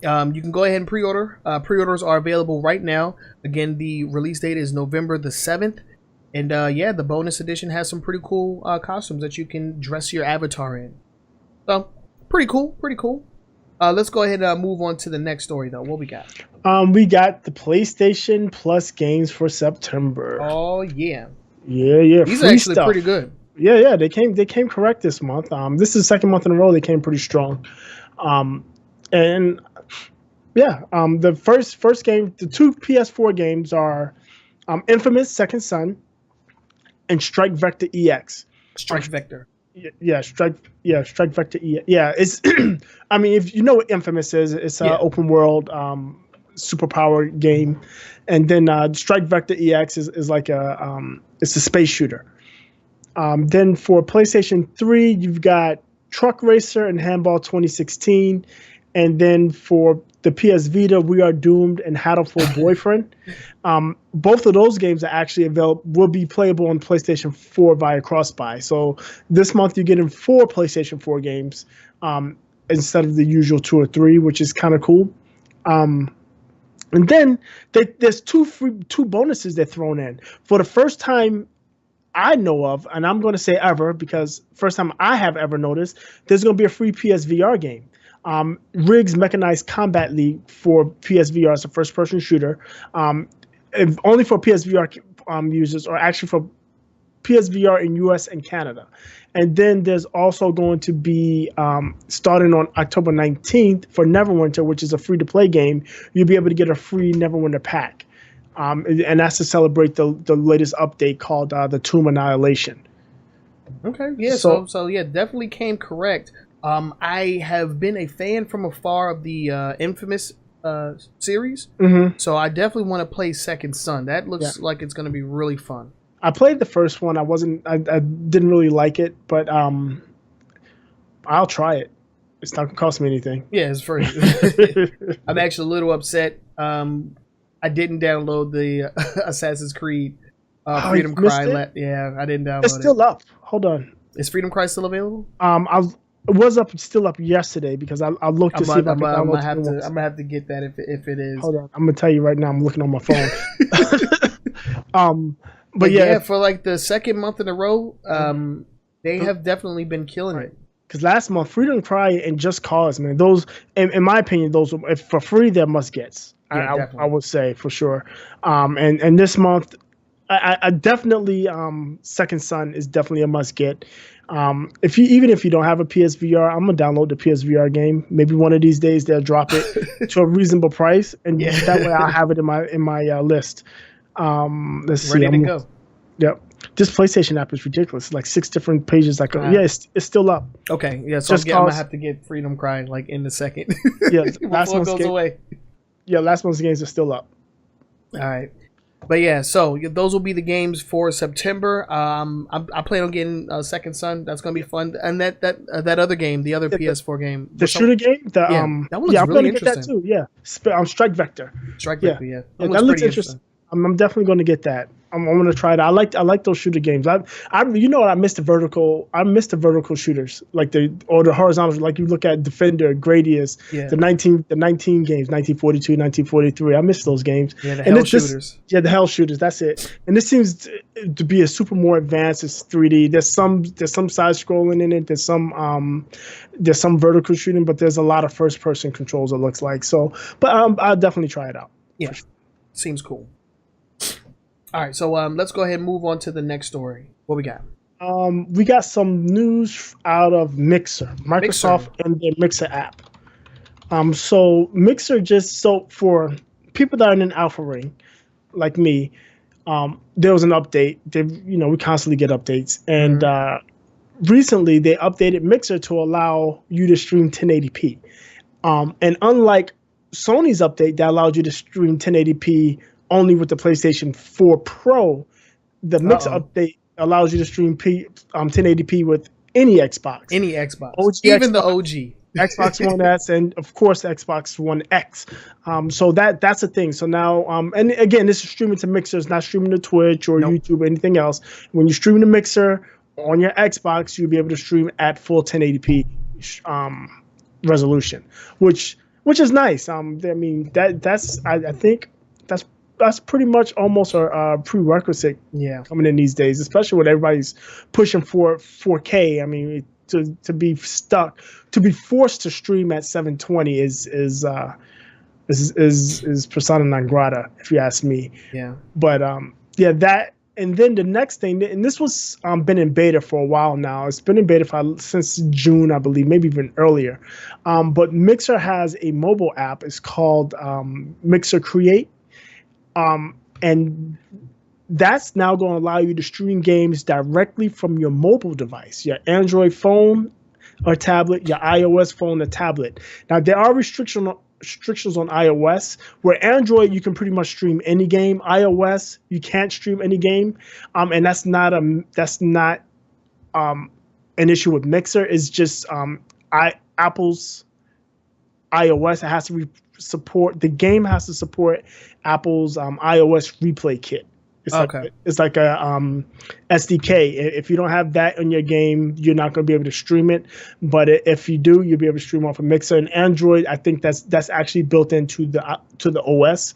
you can go ahead and pre-order. Pre-orders are available right now. Again, the release date is November the 7th. And yeah, the bonus edition has some pretty cool costumes that you can dress your avatar in. So, pretty cool. Let's go ahead and move on to the next story, though. What we got? We got the PlayStation Plus games for September. Oh, yeah. Yeah. These are actually pretty good. Yeah. They came correct this month. This is the second month in a row they came pretty strong. And yeah, the first game, the 2 PS4 games are Infamous Second Son and Strike Vector EX. Strike Vector. Yeah, Strike Vector EX. Yeah, it's I mean, if you know what Infamous is, it's an open world superpower game. And then Strike Vector EX is like it's a space shooter. Then for PlayStation 3, you've got Truck Racer and Handball 2016. And then for the PS Vita, We Are Doomed and Hatoful Boyfriend. Both of those games are actually will be playable on PlayStation 4 via cross-buy. So this month you're getting 4 PlayStation 4 games instead of the usual 2 or 3, which is kind of cool. And then there's two bonuses they're thrown in. For the first time I know of, and I'm going to say ever, because first time I have ever noticed, there's going to be a free PSVR game. Riggs Mechanized Combat League for PSVR is a first-person shooter. Only for PSVR users, or actually for PSVR in US and Canada. And then there's also going to be, starting on October 19th for Neverwinter, which is a free-to-play game, you'll be able to get a free Neverwinter pack. And that's to celebrate the latest update called the Tomb Annihilation. Okay, yeah, so yeah, definitely came correct. I have been a fan from afar of the Infamous series, so I definitely want to play Second Son. That looks like it's going to be really fun. I played the first one. I didn't really like it, but I'll try it. It's not gonna cost me anything. Yeah, it's free. I'm actually a little upset. I didn't download the Assassin's Creed Freedom Cry. Yeah, I didn't download it. It's still up. Hold on. Is Freedom Cry still available? It was still up yesterday because I looked to see if I could download it. I'm gonna have to get that if it is. Hold on, I'm gonna tell you right now. I'm looking on my phone. But yeah, for like the second month in a row, they have definitely been killing it. Because last month, Freedom Cry and Just Cause, man, those, in my opinion, those if for free, they're must gets. Yeah, I would say for sure. And this month, I definitely Second Son is definitely a must get. Even if you don't have a PSVR, I'm gonna download the PSVR game. Maybe one of these days they'll drop it to a reasonable price, and that way I'll have it in my list. Let's see. Ready to go. Yep. This PlayStation app is ridiculous. Like 6 different pages. It's still up. Okay. Yeah. So I'm gonna have to get Freedom Cry like in the second. Yeah. Before it goes away. Yeah. Last month's games are still up. All right. But yeah, so those will be the games for September. I plan on getting Second Son. That's gonna be fun. And that other game, the other PS4 game, the shooter game. That one looks I'm really gonna get that too. Yeah, Strike Vector. Strike Vector. Yeah, that looks interesting. I'm definitely going to get that. I'm going to try it. I like those shooter games. You know what? I miss the vertical shooters, like the horizontals. Like you look at Defender, Gradius, the 19 games, 1942, 1943. I miss those games. Yeah, the hell shooters. The hell shooters. That's it. And this seems to be a super more advanced. It's 3D. There's some side scrolling in it. There's some vertical shooting, but there's a lot of first person controls. It looks like so. But I'll definitely try it out. Yeah, seems cool. All right, so let's go ahead and move on to the next story. What we got? We got some news out of Mixer, Microsoft and their Mixer app. So Mixer for people that are in an alpha ring, like me, there was an update. We constantly get updates, and recently they updated Mixer to allow you to stream 1080p. And unlike Sony's update that allowed you to stream 1080p only with the PlayStation 4 Pro, the Mixer update allows you to stream 1080p with any Xbox. Any Xbox. Even the OG. Xbox One S and, of course, Xbox One X. So that's a thing. So now, and again, this is streaming to Mixer. It's not streaming to Twitch or YouTube or anything else. When you stream to Mixer on your Xbox, you'll be able to stream at full 1080p resolution, which is nice. I think that's pretty much almost a prerequisite coming in these days, especially when everybody's pushing for 4K. I mean, to be forced to stream at 720 is persona non grata, if you ask me. Yeah. But that, and then the next thing, and this was been in beta for a while now. It's been in beta since June, I believe, maybe even earlier. But Mixer has a mobile app. It's called Mixer Create. And that's now going to allow you to stream games directly from your mobile device, your Android phone or tablet, your iOS phone or tablet. Now, there are restrictions on iOS, where Android, you can pretty much stream any game. iOS, you can't stream any game. And that's not an issue with Mixer. It's just Apple's iOS. It has to the game has to support Apple's iOS replay kit. It's like a SDK. If you don't have that in your game, you're not going to be able to stream it. But if you do, you'll be able to stream off a Mixer. And Android, I think that's actually built into the OS.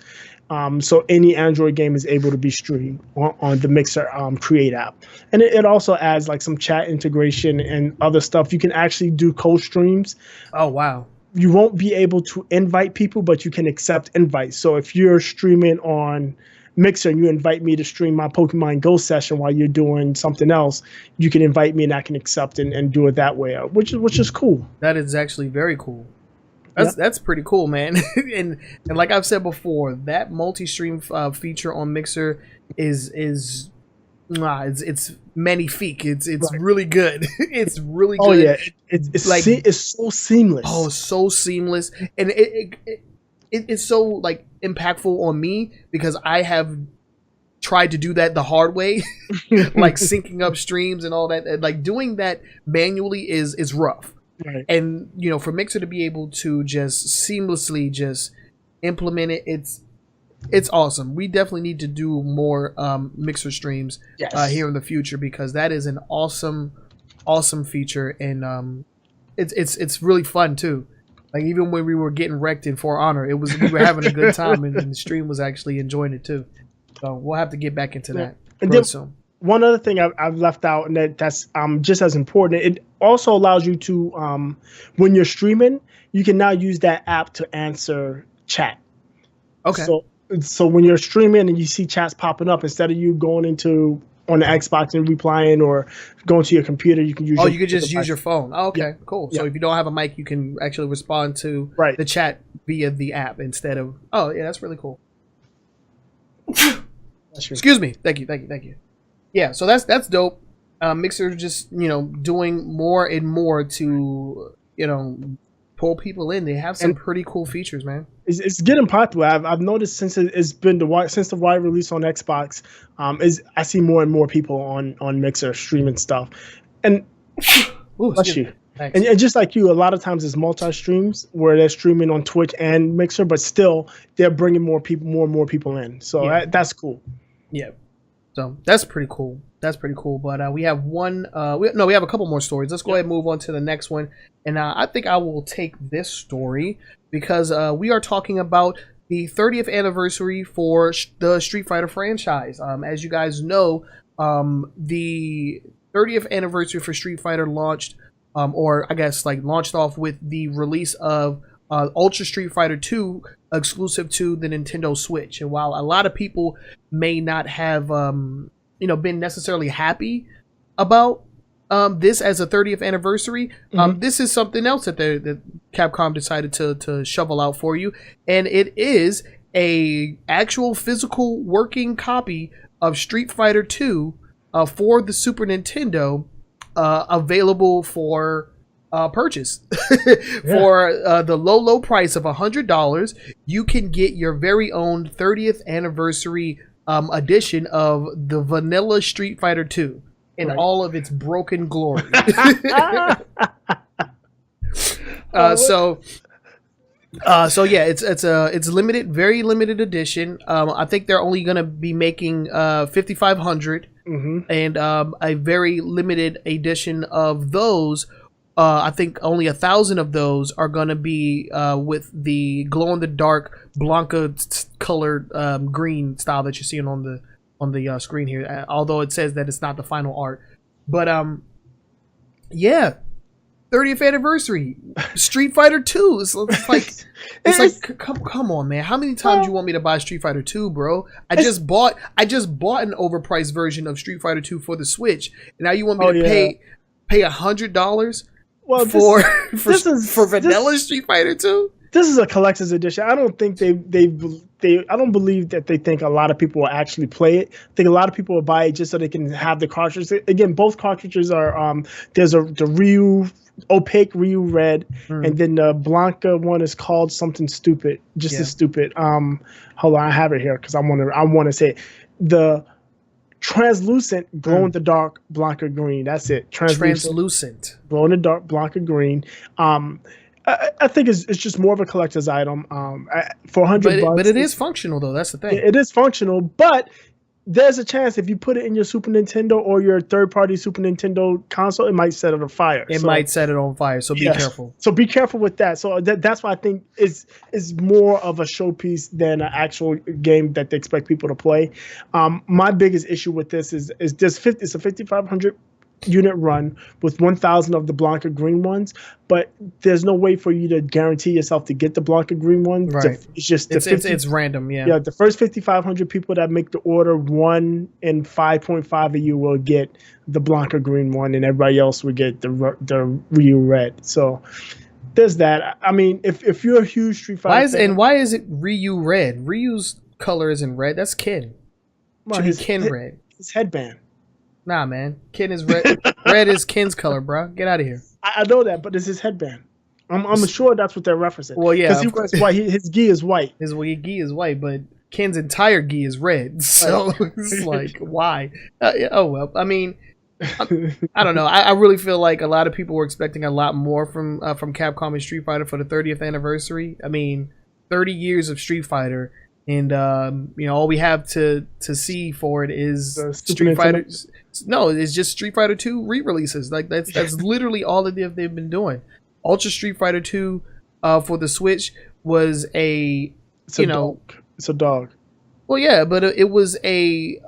So any Android game is able to be streamed on the Mixer Create app. And it also adds like some chat integration and other stuff. You can actually do co-streams. Oh, wow. you won't be able to invite people, but you can accept invites. So if you're streaming on Mixer and you invite me to stream my Pokemon Go session while you're doing something else, you can invite me and I can accept and do it that way, which is cool. That is actually very cool. That's pretty cool, man. and like I've said before, that multi-stream feature on Mixer is it's magnifique. It's right. Really good. It's really good. Oh yeah, it's like it's so seamless. Oh, so seamless, and it's so like impactful on me because I have tried to do that the hard way, like syncing up streams and all that. And like doing that manually is rough. Right. And you know, for Mixer to be able to just seamlessly just implement it, it's awesome. We definitely need to do more Mixer streams here in the future because that is an awesome feature, and it's really fun too. Like even when we were getting wrecked in For Honor, we were having a good time, and the stream was actually enjoying it too. So we'll have to get back into that real soon. One other thing I've left out, and that's just as important, it also allows you to, when you're streaming, you can now use that app to answer chat. Okay. So when you're streaming and you see chats popping up, instead of you going on the Xbox and replying or going to your computer, you can use. You could just use your phone. Oh, okay, cool. So if you don't have a mic, you can actually respond to the chat via the app instead of. Oh yeah, that's really cool. Excuse me. Thank you. Yeah, so that's dope. Mixer just doing more and more to pull people in. They have some pretty cool features, man. It's getting popular. I've noticed since it's been the wide release on Xbox. I see more and more people on Mixer streaming stuff, and bless you. And just like you, a lot of times it's multi-streams where they're streaming on Twitch and Mixer, but still they're bringing more and more people in. So that's cool. Yeah. So that's pretty cool. But we have we have a couple more stories. Let's go ahead and move on to the next one. And I think I will take this story because we are talking about the 30th anniversary for the Street Fighter franchise. As you guys know, the 30th anniversary for Street Fighter launched, launched off with the release of Ultra Street Fighter 2 exclusive to the Nintendo Switch. And while a lot of people may not have been necessarily happy about this as a 30th anniversary, this is something else that Capcom decided to shovel out for you, and it is a actual physical working copy of Street Fighter 2 for the Super Nintendo, available for purchase. For the low price of $100, you can get your very own 30th anniversary edition of the vanilla Street Fighter 2 in all of its broken glory. It's limited, very limited edition. I think they're only going to be making 5,500 and a very limited edition of those. I think only 1,000 of those are going to be with the glow-in-the-dark Blanca colored green style that you're seeing on the screen here. Although it says that it's not the final art, but 30th anniversary Street Fighter 2. It's like come on, man. How many times you want me to buy Street Fighter 2, bro? I just bought an overpriced version of Street Fighter 2 for the Switch, and now you want me to pay $100? Well, for vanilla Street Fighter 2? This is a collector's edition. I don't think I don't believe that they think a lot of people will actually play it. I think a lot of people will buy it just so they can have the cartridges. Again, both cartridges are there's the Ryu opaque Ryu red, and then the Blanca one is called something stupid, just as stupid. Hold on, I have it here because I want to say it. The translucent glow in the dark Blanca green. That's it. Translucent glow in the dark Blanca green. I think it's just more of a collector's item. For $100, but it is functional though. That's the thing. It is functional, but there's a chance if you put it in your Super Nintendo or your third-party Super Nintendo console, it might set it on fire. It might set it on fire, so be careful. So be careful with that. So that's why I think it's more of a showpiece than an actual game that they expect people to play. My biggest issue with this is it's a 5,500 unit run with 1,000 of the Blanca green ones, but there's no way for you to guarantee yourself to get the Blanca green one. Right. It's just it's random. Yeah, the first 5,500 people that make the order, 1 in 5.5 of you will get the Blanca green one, and everybody else will get the Ryu red. So there's that. I mean, if you're a huge Street Fighter why is it Ryu red? Ryu's color isn't red. That's Ken. Should be Ken red. His headband. Nah, man. Ken is red. Red is Ken's color, bro. Get out of here. I know that, but it's his headband. I'm sure that's what they're referencing. Well, yeah, because his gi is white. His gi is white, but Ken's entire gi is red. So it's like, why? Oh well. I mean, I don't know. I really feel like a lot of people were expecting a lot more from Capcom and Street Fighter for the 30th anniversary. I mean, 30 years of Street Fighter. And all we have to see for it is Street Fighter. No, it's just Street Fighter 2 re-releases. Like that's literally all that they've been doing. Ultra Street Fighter 2 for the Switch was it's a dog. Well, yeah, but it was a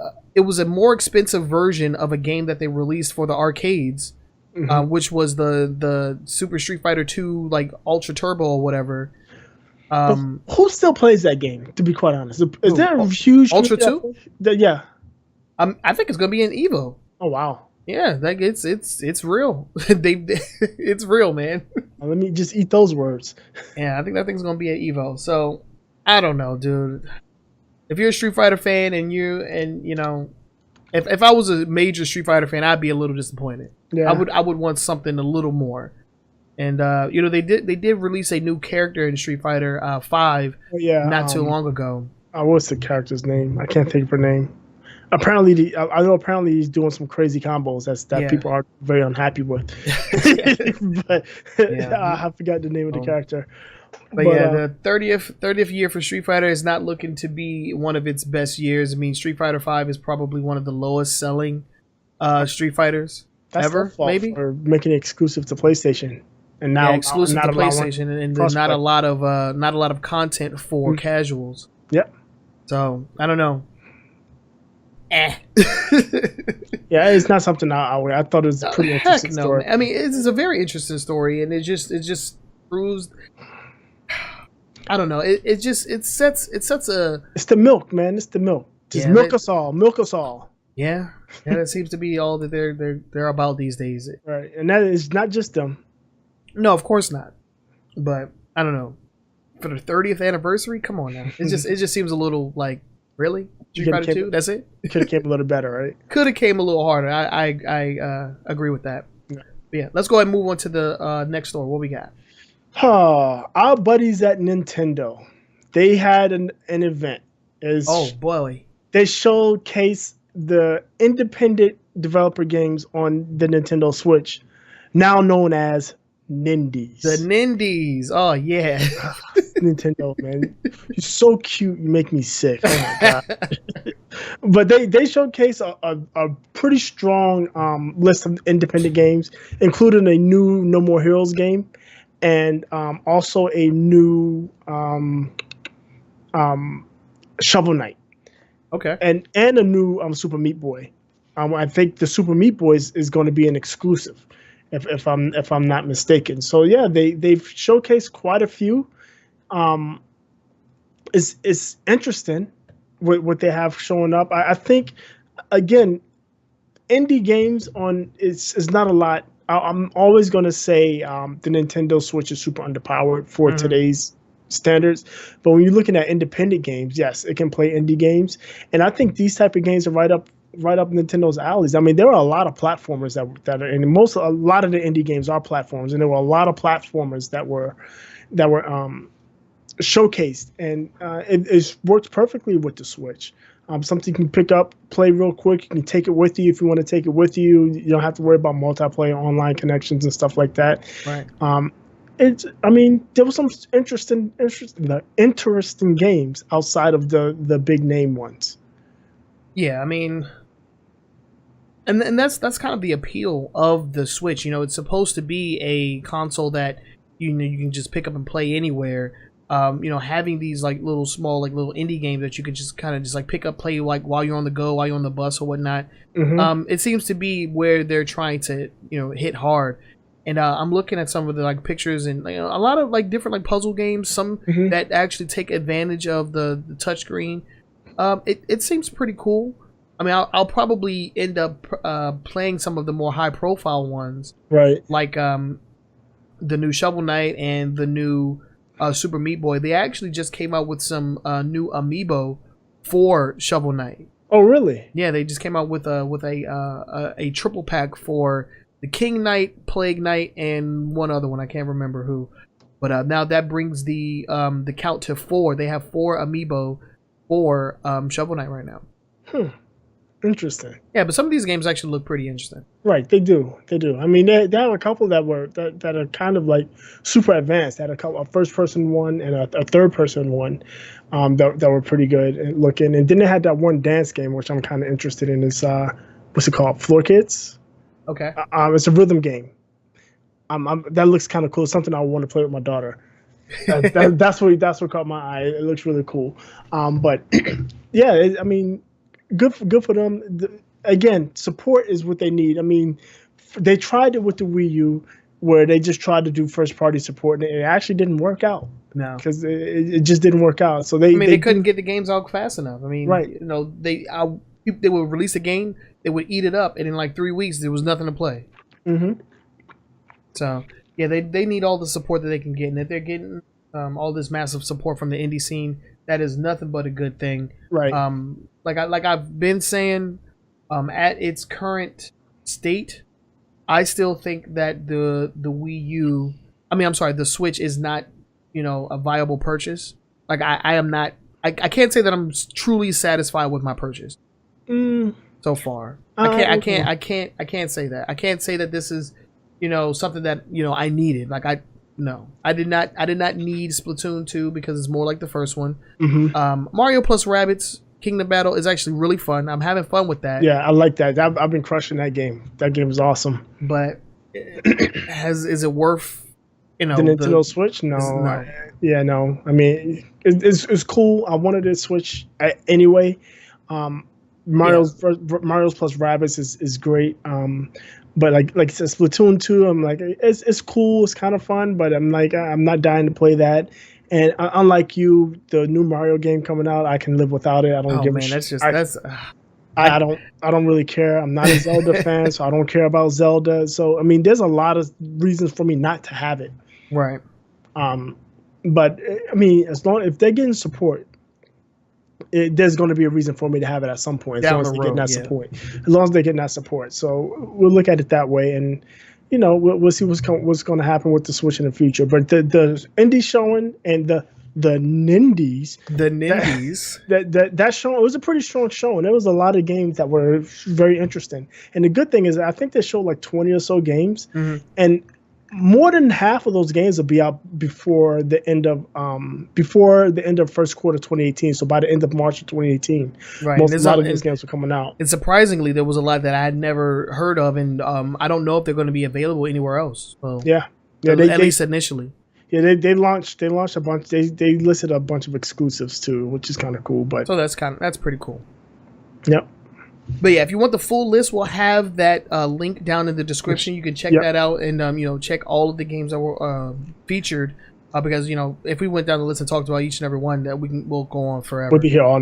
more expensive version of a game that they released for the arcades, which was the Super Street Fighter 2 like Ultra Turbo or whatever. Who still plays that game? To be quite honest, is there a huge Ultra 2? Yeah, I think it's gonna be an Evo. Oh wow! Yeah, like it's real. It's real, man. Let me just eat those words. Yeah, I think that thing's gonna be an Evo. So I don't know, dude. If you're a Street Fighter fan if I was a major Street Fighter fan, I'd be a little disappointed. Yeah. I would want something a little more. And they did release a new character in Street Fighter 5 not too long ago. What's the character's name? I can't think of her name. Apparently, I know he's doing some crazy combos that people are very unhappy with. But I forgot the name of the character. But the 30th year for Street Fighter is not looking to be one of its best years. I mean, Street Fighter 5 is probably one of the lowest selling Street Fighters ever. Maybe for making it exclusive to PlayStation. And now exclusive to PlayStation, and there's not a lot of content for casuals. Yep. So I don't know. Yeah, it's not something I thought it was a pretty interesting story. Man. I mean, it's a very interesting story, and it just proves. I don't know. It sets a. It's the milk, man. It's the milk. Just milk us all. Milk us all. Yeah, that seems to be all that they're about these days. Right, and that is not just them. No, of course not. But I don't know. For the 30th anniversary, come on now. It just seems a little like, really? Street Fighter 2? That's it? Could have came a little better, right? Could have came a little harder. I agree with that. Yeah. But yeah, let's go ahead and move on to the next story. What we got? Our buddies at Nintendo, they had an event. Oh boy! They showcased the independent developer games on the Nintendo Switch, now known as Nindies. The Nindies. Oh yeah. Nintendo, man. You're so cute, you make me sick. Oh my god. But they showcase a pretty strong list of independent games, including a new No More Heroes game, and also a new Shovel Knight. Okay. And a new Super Meat Boy. I think the Super Meat Boy is going to be an exclusive. If I'm not mistaken. So yeah, they've showcased quite a few. It's interesting what they have showing up. I think again, indie games is not a lot. I'm always going to say the Nintendo Switch is super underpowered for today's standards. But when you're looking at independent games, yes, it can play indie games, and I think these type of games are right up Nintendo's alleys. I mean, there are a lot of platformers that are, and a lot of the indie games are platforms, and there were a lot of platformers that were showcased, and it works perfectly with the Switch. Something you can pick up, play real quick. You can take it with you if you want to take it with you. You don't have to worry about multiplayer, online connections, and stuff like that. Right. There was some interesting games outside of the big name ones. Yeah, I mean, and that's kind of the appeal of the Switch. You know, it's supposed to be a console that you can just pick up and play anywhere. having these like little small like little indie games that you could just kind of just like pick up, play like while you're on the go, while you're on the bus or whatnot. It seems to be where they're trying to hit hard. And I'm looking at some of the like pictures and a lot of like different like puzzle games, some that actually take advantage of the touchscreen. It seems pretty cool. I mean, I'll probably end up playing some of the more high profile ones, right? Like the new Shovel Knight and the new Super Meat Boy. They actually just came out with some new amiibo for Shovel Knight. Oh, really? Yeah, they just came out with a triple pack for the King Knight, Plague Knight, and one other one. I can't remember who. But now that brings the count to 4. They have 4 amiibo for Shovel Knight right now. Interesting. Yeah, but some of these games actually look pretty interesting. Right, they do. I mean, they have a couple that are kind of like super advanced. They had a first person one and a third person one that were pretty good looking. And then they had that one dance game which I'm kind of interested in. Is what's it called? Floor Kids. Okay. It's a rhythm game. That looks kind of cool. Something I want to play with my daughter. That's what caught my eye. It looks really cool. But yeah, I mean, good for them. Again, support is what they need. I mean, they tried it with the Wii U, where they just tried to do first party support, and it actually didn't work out. No, because it just didn't work out. So they couldn't get the games out fast enough. I mean, right? They would release a game, they would eat it up, and in like 3 weeks there was nothing to play. So yeah, they need all the support that they can get, and if they're getting all this massive support from the indie scene, that is nothing but a good thing. Right. Like I've been saying, at its current state, I still think that the Wii U, the Switch is not, a viable purchase. Like I am not. I can't say that I'm truly satisfied with my purchase so far. I can't say that. I can't say that this is, something that I needed. Like I did not need Splatoon 2 because it's more like the first one. Mario plus Rabbids Kingdom Battle is actually really fun. I'm having fun with that. Yeah, I like that. I've been crushing that game. That game is awesome. But is it worth the Nintendo Switch? No. No. I mean, it's cool. I wanted to Switch anyway. Mario's plus Rabbids is great. But like I said, Splatoon 2, I'm like, it's cool, it's kind of fun, but I'm like, I'm not dying to play that. And unlike you, the new Mario game coming out, I can live without it. I don't give a shit. I don't really care. I'm not a Zelda fan, so I don't care about Zelda. So I mean, there's a lot of reasons for me not to have it. Right. But I mean, if they're getting support, there's going to be a reason for me to have it at some point. As long as they're getting that support. As long as they're getting that support. So we'll look at it that way, and we'll see what's going to happen with the Switch in the future. But the indie showing and the Nindies, that show, it was a pretty strong show, and there was a lot of games that were very interesting. And the good thing is, I think they showed like 20 or so games, and more than half of those games will be out before the end of first quarter 2018. So by the end of March of 2018, right? A lot of these games are coming out. And surprisingly, there was a lot that I had never heard of, and I don't know if they're going to be available anywhere else. So, at least initially. Yeah, they launched a bunch. They listed a bunch of exclusives too, which is kind of cool. But so that's pretty cool. Yep. But yeah, if you want the full list, we'll have that link down in the description. You can check that out and check all of the games that were featured. Because if we went down the list and talked about each and every one, that we'll go on forever. We'll be here all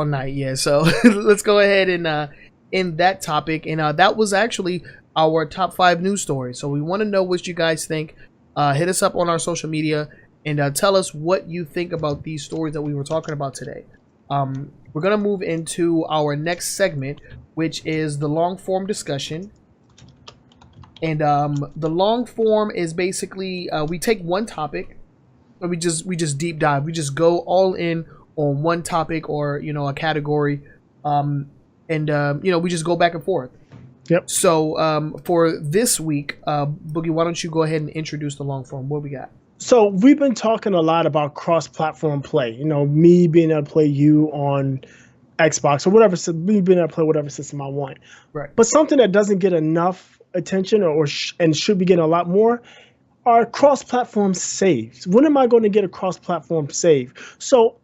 night. Yeah. So let's go ahead and end that topic. And that was actually our top 5 news stories. So we want to know what you guys think. Hit us up on our social media and tell us what you think about these stories that we were talking about today. We're going to move into our next segment, which is the long form discussion. And the long form is basically we take one topic and we just deep dive. We just go all in on one topic or a category, and we just go back and forth. Yep. So for this week, Boogie, why don't you go ahead and introduce the long form? What we got? So we've been talking a lot about cross-platform play. Me being able to play you on Xbox or whatever, me being able to play whatever system I want. Right. But something that doesn't get enough attention and should be getting a lot more are cross-platform saves? When am I going to get a cross-platform save? So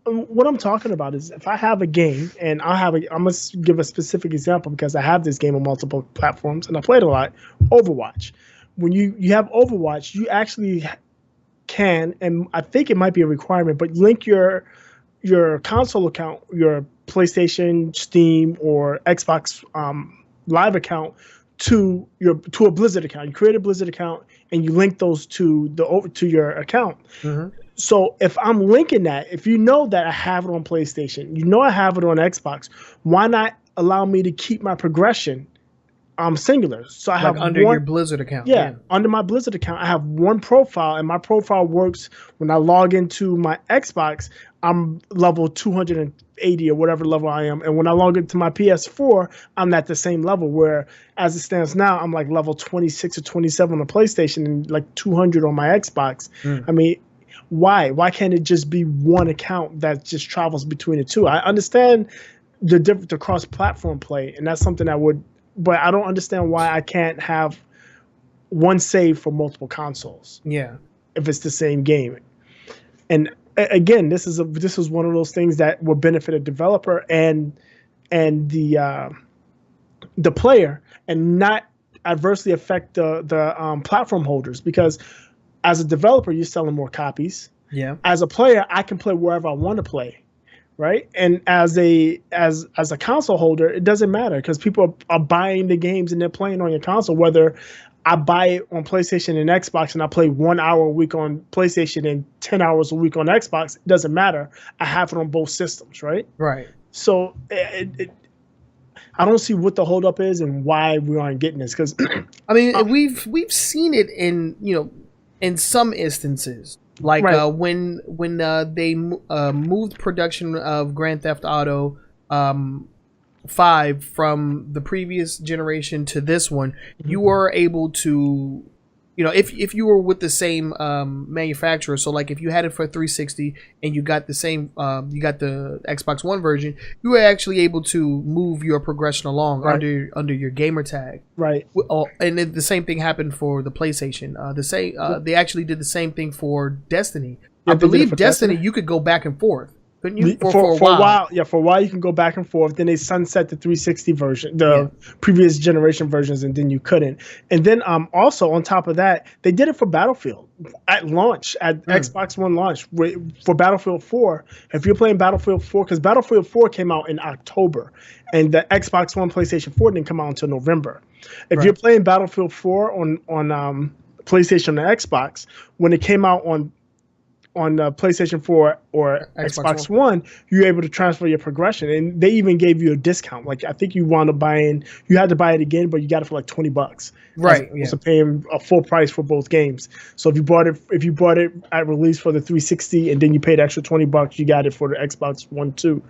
what I'm talking about is if I have a game and I'm going to give a specific example because I have this game on multiple platforms and I played a lot, Overwatch. When you have Overwatch, you actually can, and I think it might be a requirement, but link your console account, your PlayStation, Steam, or Xbox Live account to a Blizzard account. You create a Blizzard account and you link those to your account. Mm-hmm. So if I'm linking that, if you know that I have it on PlayStation, you know I have it on Xbox, why not allow me to keep my progression singular? So I have under your Blizzard account. Yeah, under my Blizzard account, I have one profile, and my profile works when I log into my Xbox. I'm level 280 or whatever level I am, and when I log into my PS4, I'm at the same level. Where, as it stands now, I'm like level 26 or 27 on the PlayStation and like 200 on my Xbox. I mean, why? Why can't it just be one account that just travels between the two? I understand the cross-platform play, and that's something I would. But I don't understand why I can't have one save for multiple consoles. Yeah, if it's the same game. And again, this is one of those things that will benefit a developer and the player, and not adversely affect the platform holders, because as a developer, you're selling more copies. Yeah. As a player, I can play wherever I want to play. Right. And as a console holder, it doesn't matter because people are buying the games and they're playing on your console, whether I buy it on PlayStation and Xbox and I play 1 hour a week on PlayStation and 10 hours a week on Xbox. It doesn't matter. I have it on both systems. Right. Right. So I don't see what the holdup is and why we aren't getting this, because I mean, we've seen it in some instances. Like right. When they moved production of Grand Theft Auto 5 from the previous generation to this one, you were able to, if you were with the same manufacturer, so like if you had it for 360 and you got the same, you got the Xbox One version, you were actually able to move your progression along right. under your gamer tag. Right. And the same thing happened for the PlayStation. They actually did the same thing for Destiny. Yeah, I believe Destiny, you could go back and forth. Couldn't you? For a while. Yeah, for a while you can go back and forth. Then they sunset the 360 version, the previous generation versions, and then you couldn't. And then also on top of that, they did it for Battlefield at launch, at Xbox One launch for Battlefield 4. If you're playing Battlefield 4, because Battlefield 4 came out in October, and the Xbox One, PlayStation 4 didn't come out until November. If you're playing Battlefield 4 on PlayStation and Xbox, when it came out on PlayStation 4 or Xbox One, you're able to transfer your progression, and they even gave you a discount. Like I think you wound up you had to buy it again, but you got it for like $20. Right. So paying a full price for both games. So if you bought it at release for the 360 and then you paid extra $20, you got it for the Xbox One too.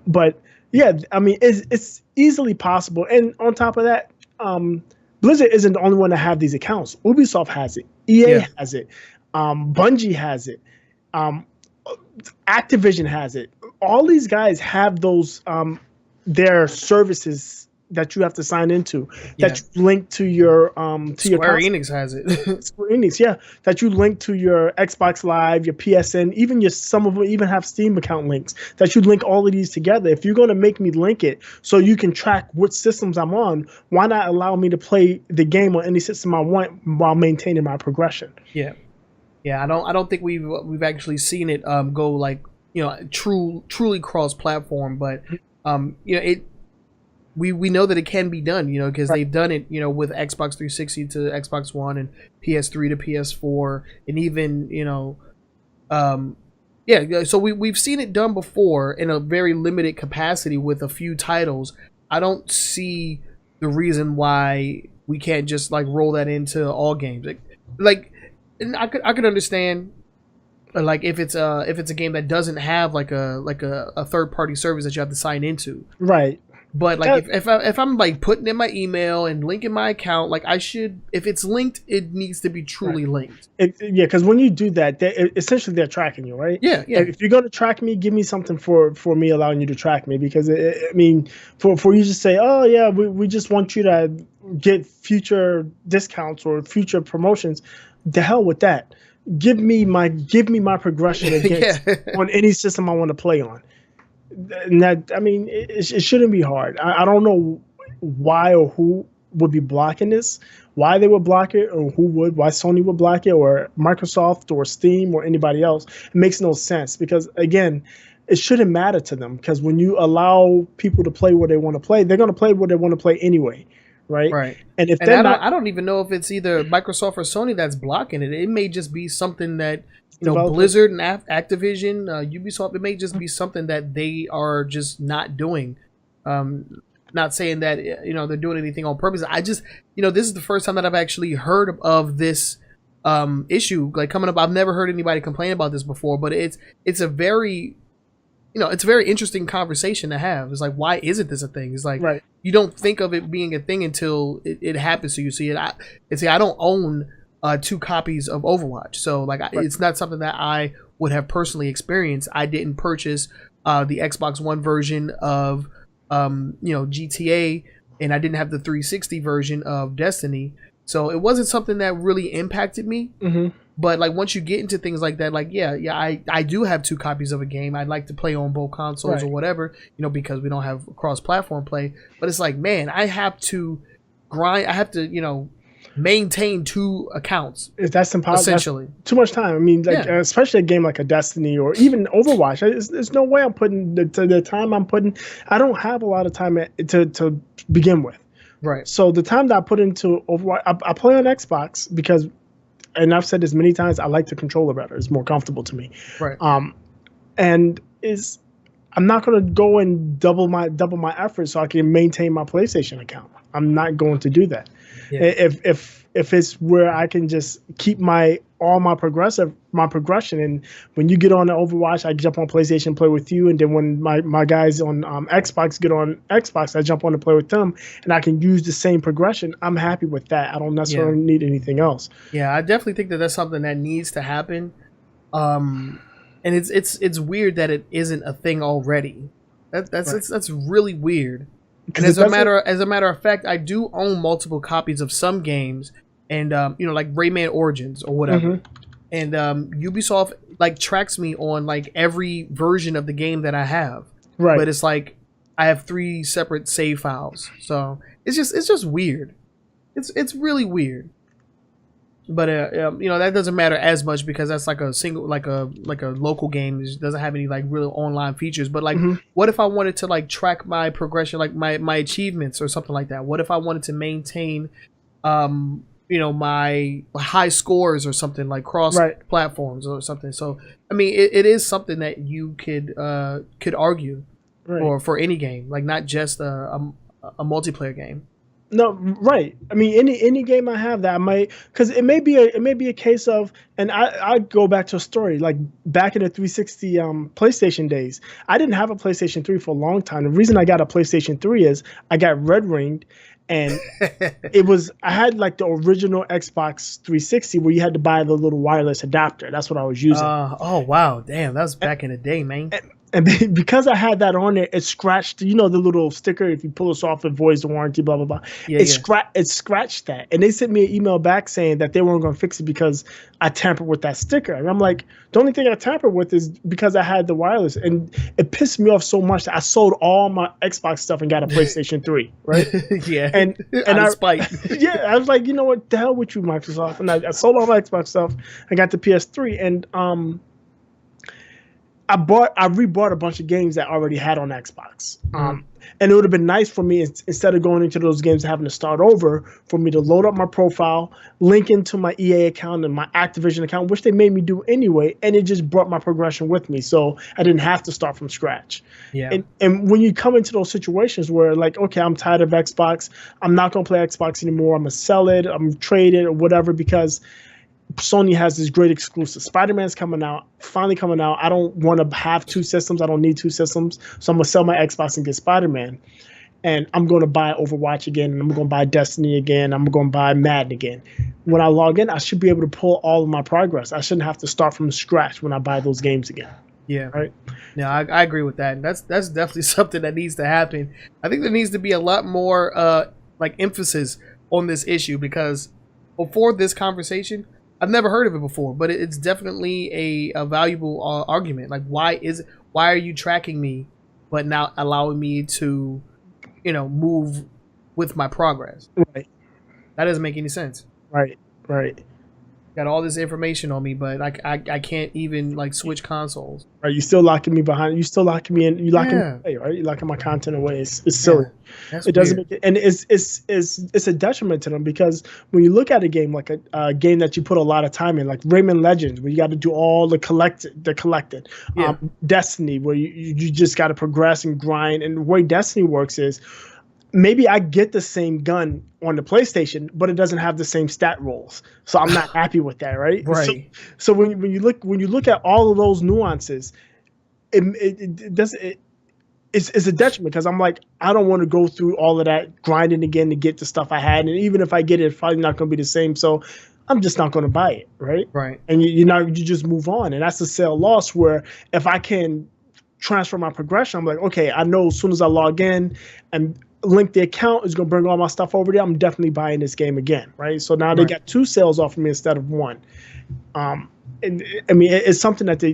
But yeah, I mean it's easily possible. And on top of that, Blizzard isn't the only one to have these accounts. Ubisoft has it. EA has it. Bungie has it. Activision has it. All these guys have those their services that you have to sign into that you link to your Square Enix has it. Square Enix, yeah, that you link to your Xbox Live, your PSN, even some of them even have Steam account links that you link all of these together. If you're going to make me link it so you can track which systems I'm on, why not allow me to play the game on any system I want while maintaining my progression? Yeah. Yeah, I don't think we've actually seen it go like truly cross platform, but we know that it can be done, because they've done it with Xbox 360 to Xbox One and PS3 to PS4, and even so we've seen it done before in a very limited capacity with a few titles. I don't see the reason why we can't just like roll that into all games, like. And I could understand, like if it's a game that doesn't have like a third party service that you have to sign into, right? But like if I'm like putting in my email and linking my account, like if it's linked, it needs to be truly linked. Because when you do that, essentially they're tracking you, right? Yeah. If you're gonna track me, give me something for me allowing you to track me, because I mean, for you to say, oh yeah, we just want you to get future discounts or future promotions. the hell with that. Give me my progression against on any system I want to play on. And that, I mean, it shouldn't be hard. I don't know why or who would be blocking this, why they would block it, or why Sony would block it, or Microsoft or Steam or anybody else. It makes no sense because, again, it shouldn't matter to them, because when you allow people to play what they want to play, they're going to play what they want to play anyway. Right. And if I don't even know if it's either Microsoft or Sony that's blocking it. It may just be something that, Blizzard and Activision, Ubisoft, it may just be something that they are just not doing. Not saying that, they're doing anything on purpose. I just, this is the first time that I've actually heard of this issue like coming up. I've never heard anybody complain about this before, but it's a very, it's a very interesting conversation to have. It's like, why isn't this a thing? It's like, you don't think of it being a thing until it happens to you. See, I don't own 2 copies of Overwatch, so like it's not something that I would have personally experienced. I didn't purchase the Xbox One version of GTA, and I didn't have the 360 version of Destiny, so it wasn't something that really impacted me. But like once you get into things like that, like I do have 2 copies of a game. I'd like to play on both consoles or whatever, because we don't have cross-platform play. But it's like, man, I have to grind. I have to maintain 2 accounts. That's impossible. Essentially, that's too much time. I mean, like especially a game like a Destiny or even Overwatch. There's no way I'm putting the time I'm putting. I don't have a lot of time to begin with. Right. So the time that I put into Overwatch, I play on Xbox because, and I've said this many times, I like the controller better. It's more comfortable to me. Right. And I'm not going to go and double my effort so I can maintain my PlayStation account. I'm not going to do that. Yeah. If it's where I can just keep my progression, and when you get on the Overwatch, I jump on PlayStation, play with you, and then when my guys on Xbox get on Xbox, I jump on to play with them, and I can use the same progression. I'm happy with that. I don't necessarily need anything else. Yeah, I definitely think that that's something that needs to happen. And it's weird that it isn't a thing already. That's really weird. And as a matter of fact, I do own multiple copies of some games, and like Rayman Origins or whatever. And Ubisoft like tracks me on like every version of the game that I have. Right. But it's like I have 3 separate save files, so it's just weird. It's really weird. But that doesn't matter as much because that's like a single, like a local game. It doesn't have any like real online features. But like, what if I wanted to like track my progression, like my achievements or something like that? What if I wanted to maintain, my high scores or something like cross platforms or something? So I mean, it is something that you could argue for any game, like not just a multiplayer game. No, right. I mean, any game I have that I might, because it may be a case of, and I go back to a story like back in the 360 PlayStation days. I didn't have a PlayStation 3 for a long time. The reason I got a PlayStation 3 is I got red ringed, and I had like the original Xbox 360 where you had to buy the little wireless adapter. That's what I was using. Oh wow, damn, that was back in the day, man. And because I had that on there, it scratched, the little sticker. If you pull this off, it voids the warranty, blah, blah, blah. It scratched that. And they sent me an email back saying that they weren't going to fix it because I tampered with that sticker. And I'm like, the only thing I tampered with is because I had the wireless. And it pissed me off so much that I sold all my Xbox stuff and got a PlayStation 3, right? Yeah. And spite. Yeah, I was like, you know what? The hell with you, Microsoft. And I sold all my Xbox stuff. I got the PS3. And I rebought a bunch of games that I already had on Xbox. And it would have been nice for me, instead of going into those games and having to start over, for me to load up my profile, link into my EA account and my Activision account, which they made me do anyway, and it just brought my progression with me, so I didn't have to start from scratch. Yeah. And when you come into those situations where, like, okay, I'm tired of Xbox, I'm not going to play Xbox anymore, I'm going to sell it, I'm going to trade it or whatever, because Sony has this great exclusive. Spider-Man's finally coming out. I don't want to have 2 systems. I don't need 2 systems. So I'm going to sell my Xbox and get Spider-Man. And I'm going to buy Overwatch again. And I'm going to buy Destiny again. I'm going to buy Madden again. When I log in, I should be able to pull all of my progress. I shouldn't have to start from scratch when I buy those games again. Yeah. Right? Yeah, I agree with that. And that's definitely something that needs to happen. I think there needs to be a lot more like emphasis on this issue, because before this conversation, I've never heard of it before, but it's definitely a valuable argument. Like, why are you tracking me, but not allowing me to, move with my progress? Right. That doesn't make any sense. Right. Got all this information on me, but I can't even like switch consoles. Right, you still locking me behind. You still locking me in. You locking me away, right? You locking my content away. It's silly. It doesn't make it, and it's a detriment to them, because when you look at a game like a game that you put a lot of time in, like Rayman Legends, where you got to do all the collected, Destiny, where you just got to progress and grind. And the way Destiny works is, maybe I get the same gun on the PlayStation, but it doesn't have the same stat rolls, so I'm not happy with that, right? Right. So when you look at all of those nuances, it's a detriment, because I'm like, I don't want to go through all of that grinding again to get the stuff I had, and even if I get it, it's probably not going to be the same. So I'm just not going to buy it, right? Right. And you just move on, and that's the sale loss. Where if I can transfer my progression, I'm like, okay, I know as soon as I log in and link the account, is going to bring all my stuff over there, I'm definitely buying this game again, right? So now they got 2 sales off of me instead of 1. And I mean, it's something that they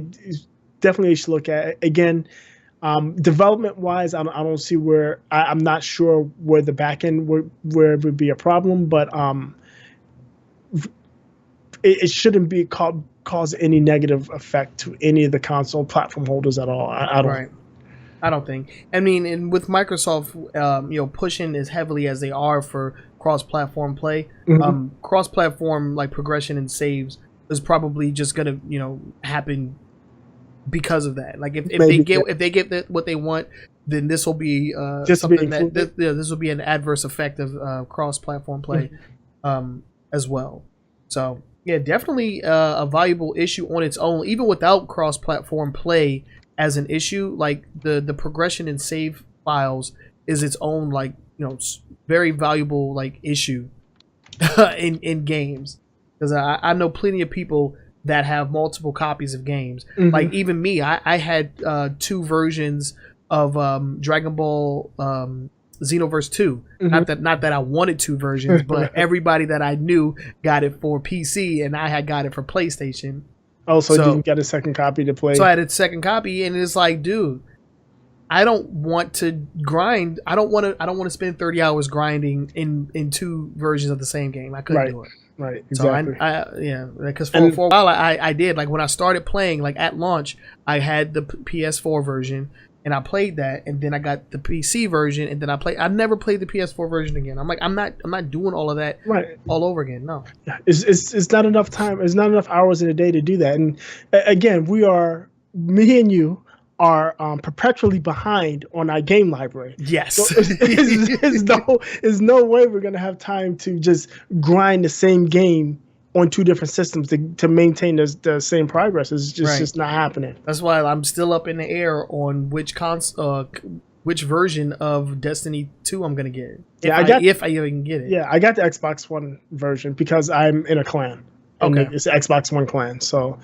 definitely should look at. Again, development wise, I don't see where, I'm not sure where the back end where it would be a problem, but it shouldn't be cause any negative effect to any of the console platform holders at all. I don't. Right. I don't think. I mean, and with Microsoft, pushing as heavily as they are for cross-platform play, cross-platform like progression and saves is probably just gonna, happen because of that. Like if they get what they want, then this will be something this will be an adverse effect of cross-platform play as well. So yeah, definitely a valuable issue on its own, even without cross-platform play as an issue. Like the progression and save files is its own, like, very valuable like issue in games, because I know plenty of people that have multiple copies of games. Like even me, I had 2 versions of Dragon Ball Xenoverse 2. Not that I wanted 2 versions, but everybody that I knew got it for PC, and I had got it for PlayStation. Oh, so you didn't get a second copy to play? So I had a second copy, and it's like, dude, I don't want to grind. I don't want to spend 30 hours grinding in 2 versions of the same game. I couldn't do it. Right, exactly. So because for a while I did. Like when I started playing, like at launch, I had the PS4 version, and I played that, and then I got the PC version, and then I never played the PS4 version again. I'm like, I'm not doing all of that all over again. No. It's not enough time. It's not enough hours in a day to do that. And again, me and you are perpetually behind on our game library. Yes. So there's no way we're gonna have time to just grind the same game on 2 different systems to maintain the same progress. It's just not happening. That's why I'm still up in the air on which version of Destiny 2 I'm gonna get. If I even get it. Yeah, I got the Xbox One version because I'm in a clan. Okay. It's an Xbox One clan, so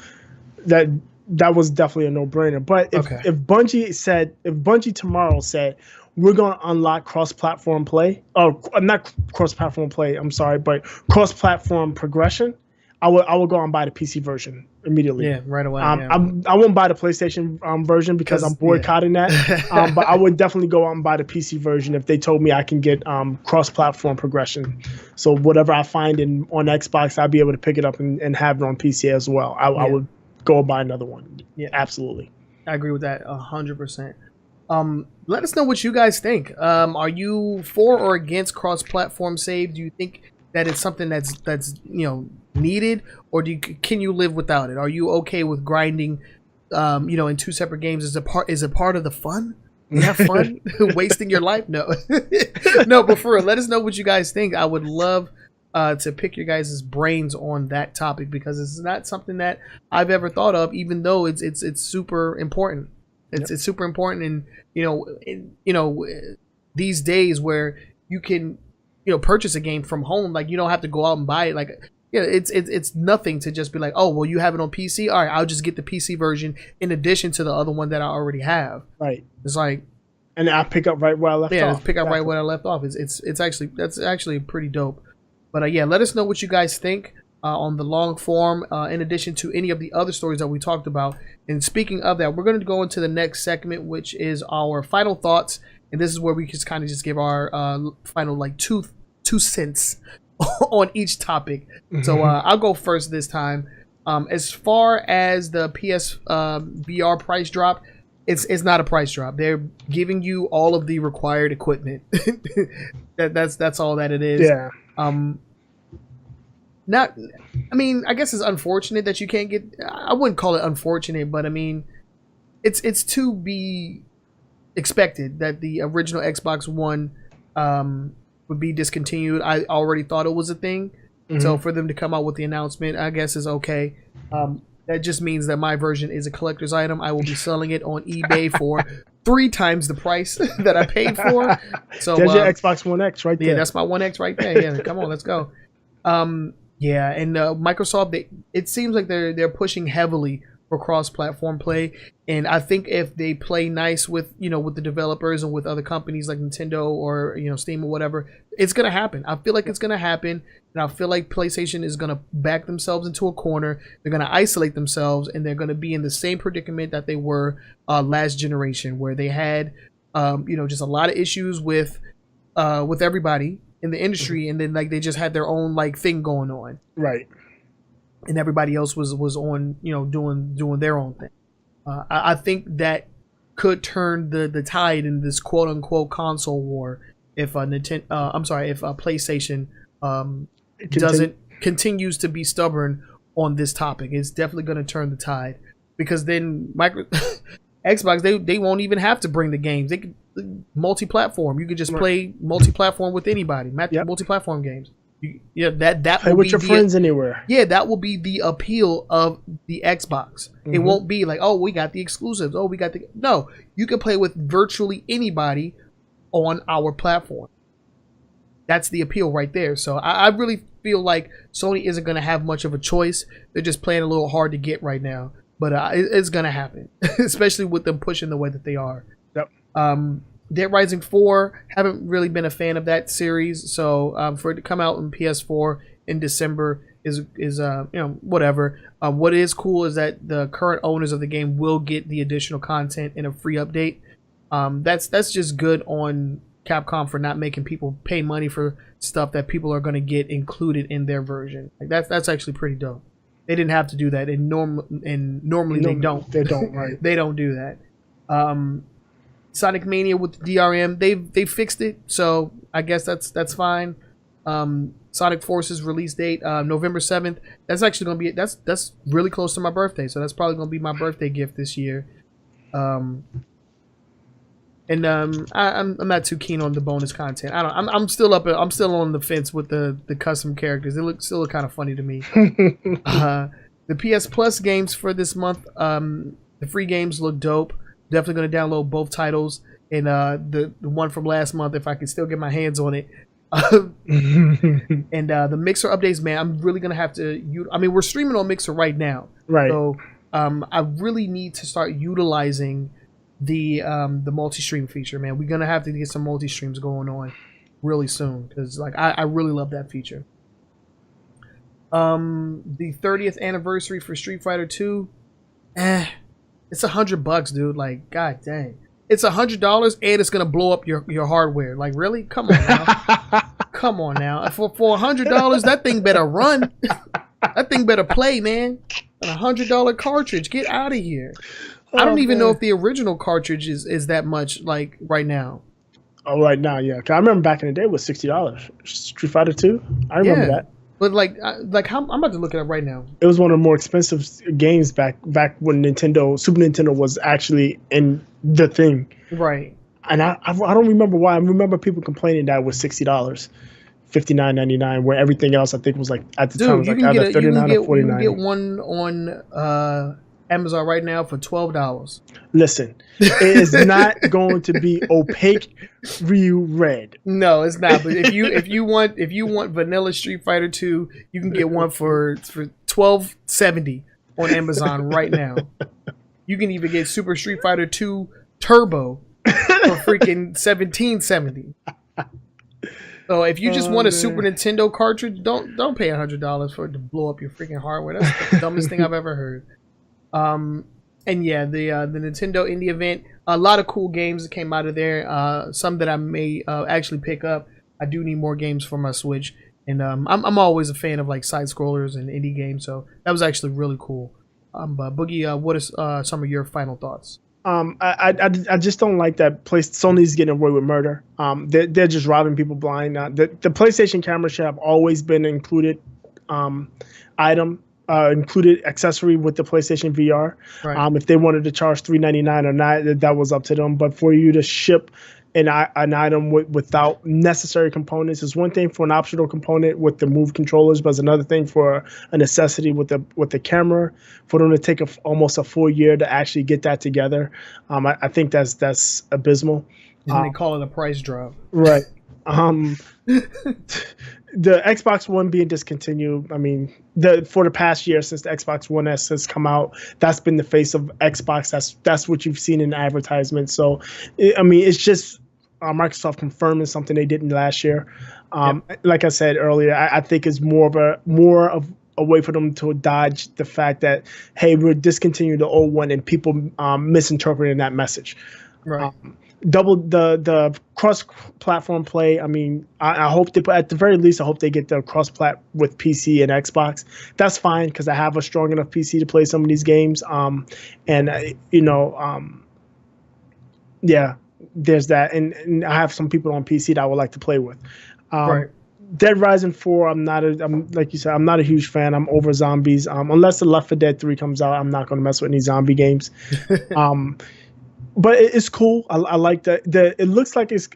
that was definitely a no-brainer. But if Bungie tomorrow said, we're going to unlock cross-platform play, not cross-platform play, I'm sorry, but cross-platform progression, I will go and buy the PC version immediately. Yeah, right away. I won't buy the PlayStation version because I'm boycotting that. But I would definitely go out and buy the PC version if they told me I can get cross-platform progression. So whatever I find on Xbox, I'll be able to pick it up and have it on PC as well. I would go and buy another one. Yeah, absolutely. I agree with that 100%. Let us know what you guys think. Are you for or against cross-platform save? Do you think that it's something that's needed, or can you live without it? Are you okay with grinding, in 2 separate games? Is it part of the fun? You have fun wasting your life? No, no. But for real, let us know what you guys think. I would love to pick your guys' brains on that topic, because it's not something that I've ever thought of, even though it's super important. It's super important, and these days where you can purchase a game from home, like you don't have to go out and buy it. Like it's nothing to just be like, oh well, you have it on PC, all right, I'll just get the PC version in addition to the other one that I already have. Right. It's like, and I pick up right where I left off. Yeah, pick up right where I left off. That's actually pretty dope. But let us know what you guys think. on the long form, in addition to any of the other stories that we talked about. And speaking of that, we're going to go into the next segment, which is our final thoughts. And this is where we just kind of just give our final like two cents on each topic. So I'll go first this time. As far as the PS VR price drop, it's not a price drop. They're giving you all of the required equipment. that's all that it is. Yeah. I guess it's unfortunate that you can't get. I wouldn't call it unfortunate, but I mean, it's to be expected that the original Xbox One would be discontinued. I already thought it was a thing, so for them to come out with the announcement, I guess is okay. That just means that my version is a collector's item. I will be selling it on eBay for 3 times the price that I paid for. So there's your Xbox One X right there. Yeah, that's my One X right there. Yeah, come on, let's go. Yeah, and Microsoft, it seems like they're pushing heavily for cross-platform play, and I think if they play nice with with the developers and with other companies like Nintendo or Steam or whatever, it's gonna happen. I feel like it's gonna happen, and I feel like PlayStation is gonna back themselves into a corner. They're gonna isolate themselves, and they're gonna be in the same predicament that they were last generation, where they had just a lot of issues with everybody in the industry, and then like they just had their own like thing going on, right? And everybody else was on doing their own thing. I think that could turn the tide in this quote unquote console war if PlayStation continues to be stubborn on this topic. It's definitely going to turn the tide, because then Xbox they won't even have to bring the games. They could multi-platform. You could just play multi-platform with anybody. Multi-platform games. That play will with be your friends anywhere. Yeah, that will be the appeal of the Xbox. It won't be like, oh, we got the exclusives. Oh, we got the no. You can play with virtually anybody on our platform. That's the appeal right there. So I really feel like Sony isn't going to have much of a choice. They're just playing a little hard to get right now, but it's going to happen, especially with them pushing the way that they are. Yep. Dead Rising 4, haven't really been a fan of that series, so for it to come out in PS4 in December is whatever. What is cool is that the current owners of the game will get the additional content in a free update. That's just good on Capcom for not making people pay money for stuff that people are going to get included in their version. Like that's actually pretty dope. They didn't have to do that, and normally they don't. They don't, right? They don't do that. Sonic Mania with the DRM, they fixed it, so I guess that's fine. Sonic Forces release date November 7th. That's actually gonna be that's really close to my birthday, so that's probably gonna be my birthday gift this year. I'm not too keen on the bonus content. I'm still on the fence with the custom characters. They still look kind of funny to me. The PS Plus games for this month, the free games look dope. Definitely going to download both titles, and the one from last month, if I can still get my hands on it. And the Mixer updates, man, I'm really going to have to. We're streaming on Mixer right now, right? So I really need to start utilizing the multi-stream feature, man. We're going to have to get some multi-streams going on really soon, because like I really love that feature. The 30th anniversary for Street Fighter 2, it's $100, dude. Like, god dang, it's $100 and it's gonna blow up your hardware. Like, really? Come on now. Come on now. For $100, that thing better run. That thing better play, man. A $100 cartridge. Get out of here. I don't even know if the original cartridge is that much like right now. Oh, right now, yeah. 'Cause I remember back in the day it was $60. Street Fighter 2. I remember that. But how, I'm about to look it up right now. It was one of the more expensive games back when Super Nintendo was actually in the thing. Right. And I don't remember why. I remember people complaining that it was $60, $59.99, where everything else I think was like at the time was like either $39 or $49. You can get one on Amazon right now for $12. Listen, it is not going to be opaque red. No, it's not. But if you want vanilla Street Fighter 2, you can get one for $12.70 on Amazon right now. You can even get Super Street Fighter 2 Turbo for freaking $17.70. So if you just want a Super man. Nintendo cartridge, don't pay $100 for it to blow up your freaking hardware. That's the dumbest thing I've ever heard. And yeah, the Nintendo Indie event, a lot of cool games that came out of there. Some that I may actually pick up. I do need more games for my Switch, and I'm always a fan of like side scrollers and indie games. So that was actually really cool. But Boogie, what is some of your final thoughts? I just don't like that Sony's getting away with murder. They're just robbing people blind. The PlayStation camera should have always been included included accessory with the PlayStation VR. Right. If they wanted to charge $399 or not, that was up to them. But for you to ship an item without necessary components is one thing for an optional component with the Move controllers, but it's another thing for a necessity with the camera. For them to take almost a full year to actually get that together, I think that's abysmal. And they call it a price drop. Right. The Xbox One being discontinued, I mean, for the past year since the Xbox One S has come out, that's been the face of Xbox. That's what you've seen in advertisements. So, I mean, it's just Microsoft confirming something they didn't last year. Like I said earlier, I think it's more of a way for them to dodge the fact that, hey, we're discontinuing the old one and people misinterpreting that message. Right. Double the cross-platform play. I mean, I hope they, at the very least, I hope they get the cross-plat with PC and Xbox. That's fine because I have a strong enough PC to play some of these games. Yeah, there's that, and I have some people on PC that I would like to play with. Right. Dead Rising 4, I'm like you said, I'm not a huge fan. I'm over zombies. Unless the Left 4 Dead 3 comes out, I'm not going to mess with any zombie games. But it's cool. I like that. It looks like it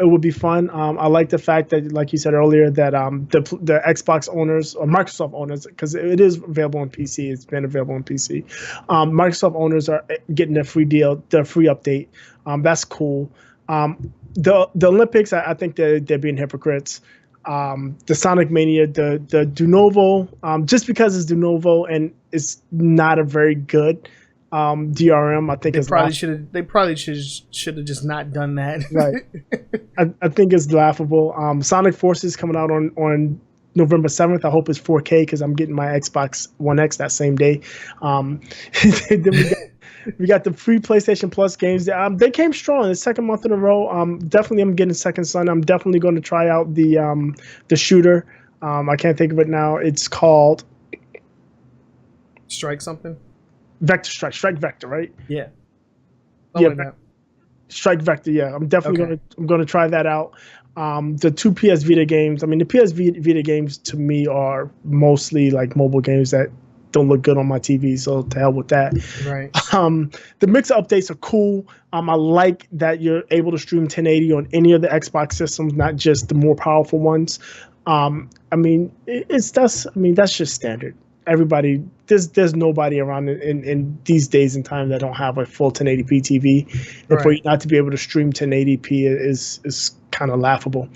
would be fun. I like the fact that, like you said earlier, that the Xbox owners or Microsoft owners, because it is available on PC. It's been available on PC. Microsoft owners are getting their free deal, their free update. That's cool. The Olympics, I think they're being hypocrites. The Sonic Mania, the Dunovo, just because it's Dunovo and it's not a very good DRM, I think they probably should have just not done that. Right. I think it's laughable. Sonic Forces coming out on November 7th. I hope it's 4K because I'm getting my Xbox One X that same day. Then we got the free PlayStation Plus games. They came strong the second month in a row. Definitely I'm getting Second Son. I'm definitely going to try out the shooter. I can't think of it now. It's called Strike something. Strike Vector, right? Yeah. Strike Vector. Yeah, I'm definitely going to try that out. The two PS Vita games. I mean, the PS Vita games to me are mostly like mobile games that don't look good on my TV. So to hell with that. Right. The mix updates are cool. I like that you're able to stream 1080 on any of the Xbox systems, not just the more powerful ones. I mean, that's just standard. Everybody, there's nobody around in these days and time that don't have a full 1080p TV, and for you not to be able to stream 1080p is kind of laughable.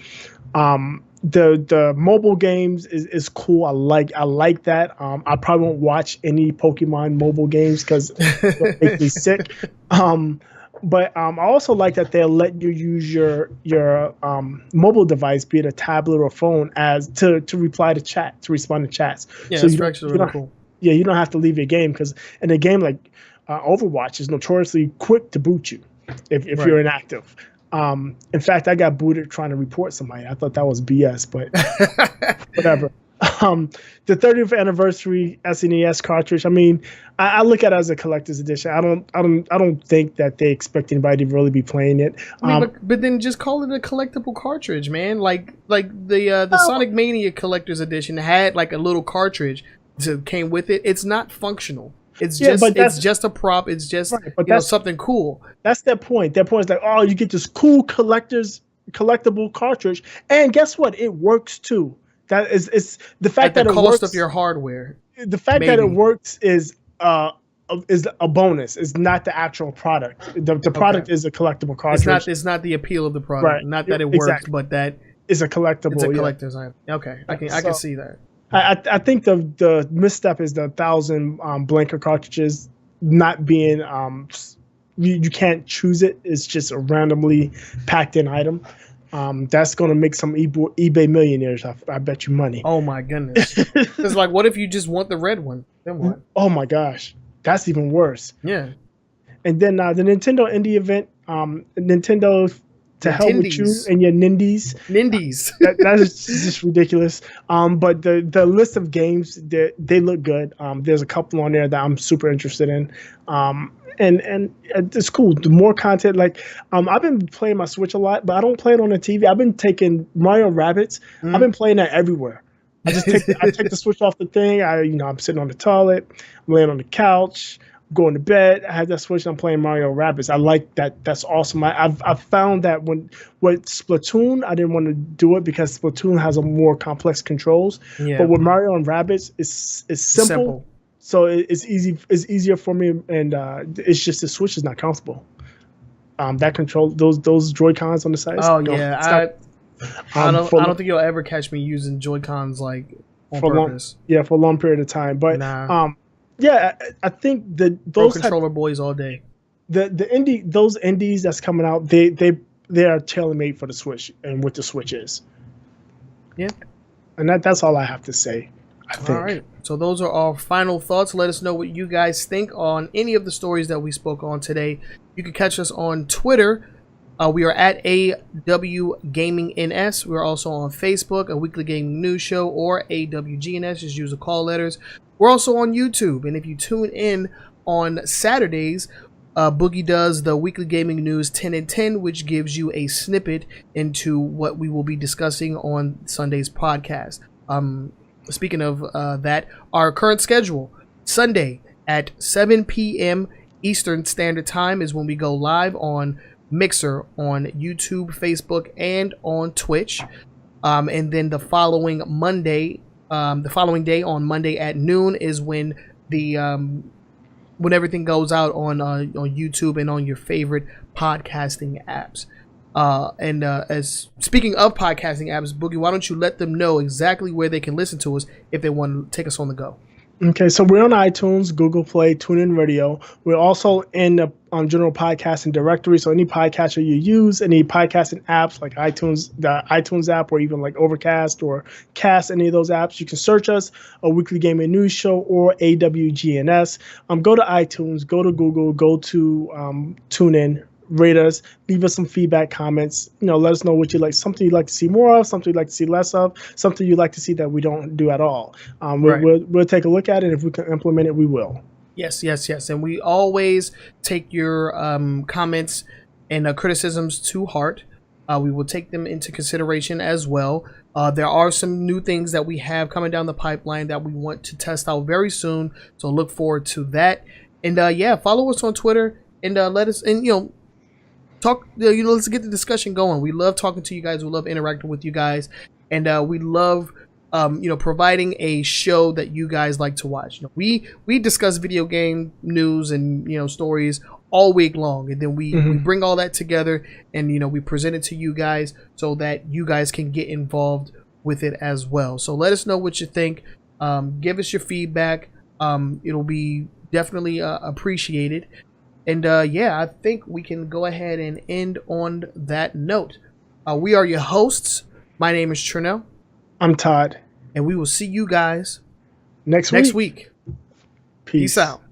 The mobile games is cool. I like that. I probably won't watch any Pokemon mobile games because it makes me sick. But I also like that they'll let you use your mobile device, be it a tablet or phone, as to reply to chat, to respond to chats. Yeah, so that's actually really cool. Yeah, you don't have to leave your game because in a game like Overwatch is notoriously quick to boot you if you're inactive. In fact, I got booted trying to report somebody. I thought that was BS, but whatever. The 30th anniversary SNES cartridge. I mean, I look at it as a collector's edition. I don't think that they expect anybody to really be playing it. I mean, but then just call it a collectible cartridge, man. Like the Sonic Mania collector's edition had like a little cartridge that came with it. It's not functional. It's just a prop. It's just something cool. That's their point. Their point is like, oh, you get this cool collectible cartridge, and guess what? It works too. That is the fact that the it cost works of your hardware. The fact that it works is a bonus. It's not the actual product. The product is a collectible cartridge. It's not the appeal of the product. Right. Not that it works, but that is a collectible. It's a collector's item. Okay, I can see that. I think the misstep is the 1,000 blanker cartridges not being you can't choose it. It's just a randomly packed in item. That's going to make some eBay millionaires. I bet you money. Oh my goodness! It's like, what if you just want the red one? Then what? Oh my gosh, that's even worse. Yeah. And then the Nintendo Indie event, Nintendo to hell with you and your Nindies. Nindies. That is just ridiculous. But the list of games, they look good. There's a couple on there that I'm super interested in. And it's cool. The more content, like I've been playing my Switch a lot, but I don't play it on the TV. I've been taking Mario Rabbids. I've been playing that everywhere. I take the Switch off the thing. I'm sitting on the toilet, I'm laying on the couch, going to bed. I have that Switch and I'm playing Mario Rabbids. I like that. That's awesome. I've found that with Splatoon, I didn't want to do it because Splatoon has a more complex controls. Yeah. But with Mario and Rabbids, it's simple. So it's easy. It's easier for me, and it's just the Switch is not comfortable. That control, those Joy-Cons on the side. Oh yeah, I don't think you'll ever catch me using Joy-Cons like on purpose. For a long period of time. But yeah, I think those controller boys all day. Those indies that's coming out, they are tailor made for the Switch and what the Switch is. Yeah, and that's all I have to say. I think. All right. So those are our final thoughts. Let us know what you guys think on any of the stories that we spoke on today. You can catch us on Twitter. We are at AWGamingNS. We're also on Facebook, a weekly gaming news show, or AWGNS. Just use the call letters. We're also on YouTube. And if you tune in on Saturdays, Boogie does the weekly gaming news 10 and 10, which gives you a snippet into what we will be discussing on Sunday's podcast. Speaking of that, our current schedule, Sunday at 7 p.m. Eastern Standard Time is when we go live on Mixer, on YouTube, Facebook, and on Twitch. And then the following day on Monday at noon is when when everything goes out on YouTube and on your favorite podcasting apps. As speaking of podcasting apps, Boogie, why don't you let them know exactly where they can listen to us if they want to take us on the go? Okay, so we're on iTunes, Google Play, TuneIn Radio. We're also in the general podcasting directory. So any podcaster you use, any podcasting apps like iTunes, the iTunes app, or even like Overcast or Cast, any of those apps, you can search us, a weekly gaming news show, or AWGNS. Go to iTunes, go to Google, go to TuneIn. Rate us, leave us some feedback, comments. Let us know what you like, something you'd like to see more of, something you'd like to see less of, something you'd like to see that we don't do at all. We'll take a look at it. If we can implement it, we will. Yes. And we always take your comments and criticisms to heart. We will take them into consideration as well. There are some new things that we have coming down the pipeline that we want to test out very soon. So look forward to that. And follow us on Twitter and let us talk. Let's get the discussion going. We love talking to you guys. We love interacting with you guys, and we love providing a show that you guys like to watch. We discuss video game news and stories all week long, and then we bring all that together and we present it to you guys so that you guys can get involved with it as well. So let us know what you think. Give us your feedback. It'll be definitely appreciated. And I think we can go ahead and end on that note. We are your hosts. My name is Trenell. I'm Todd. And we will see you guys next week. Peace out.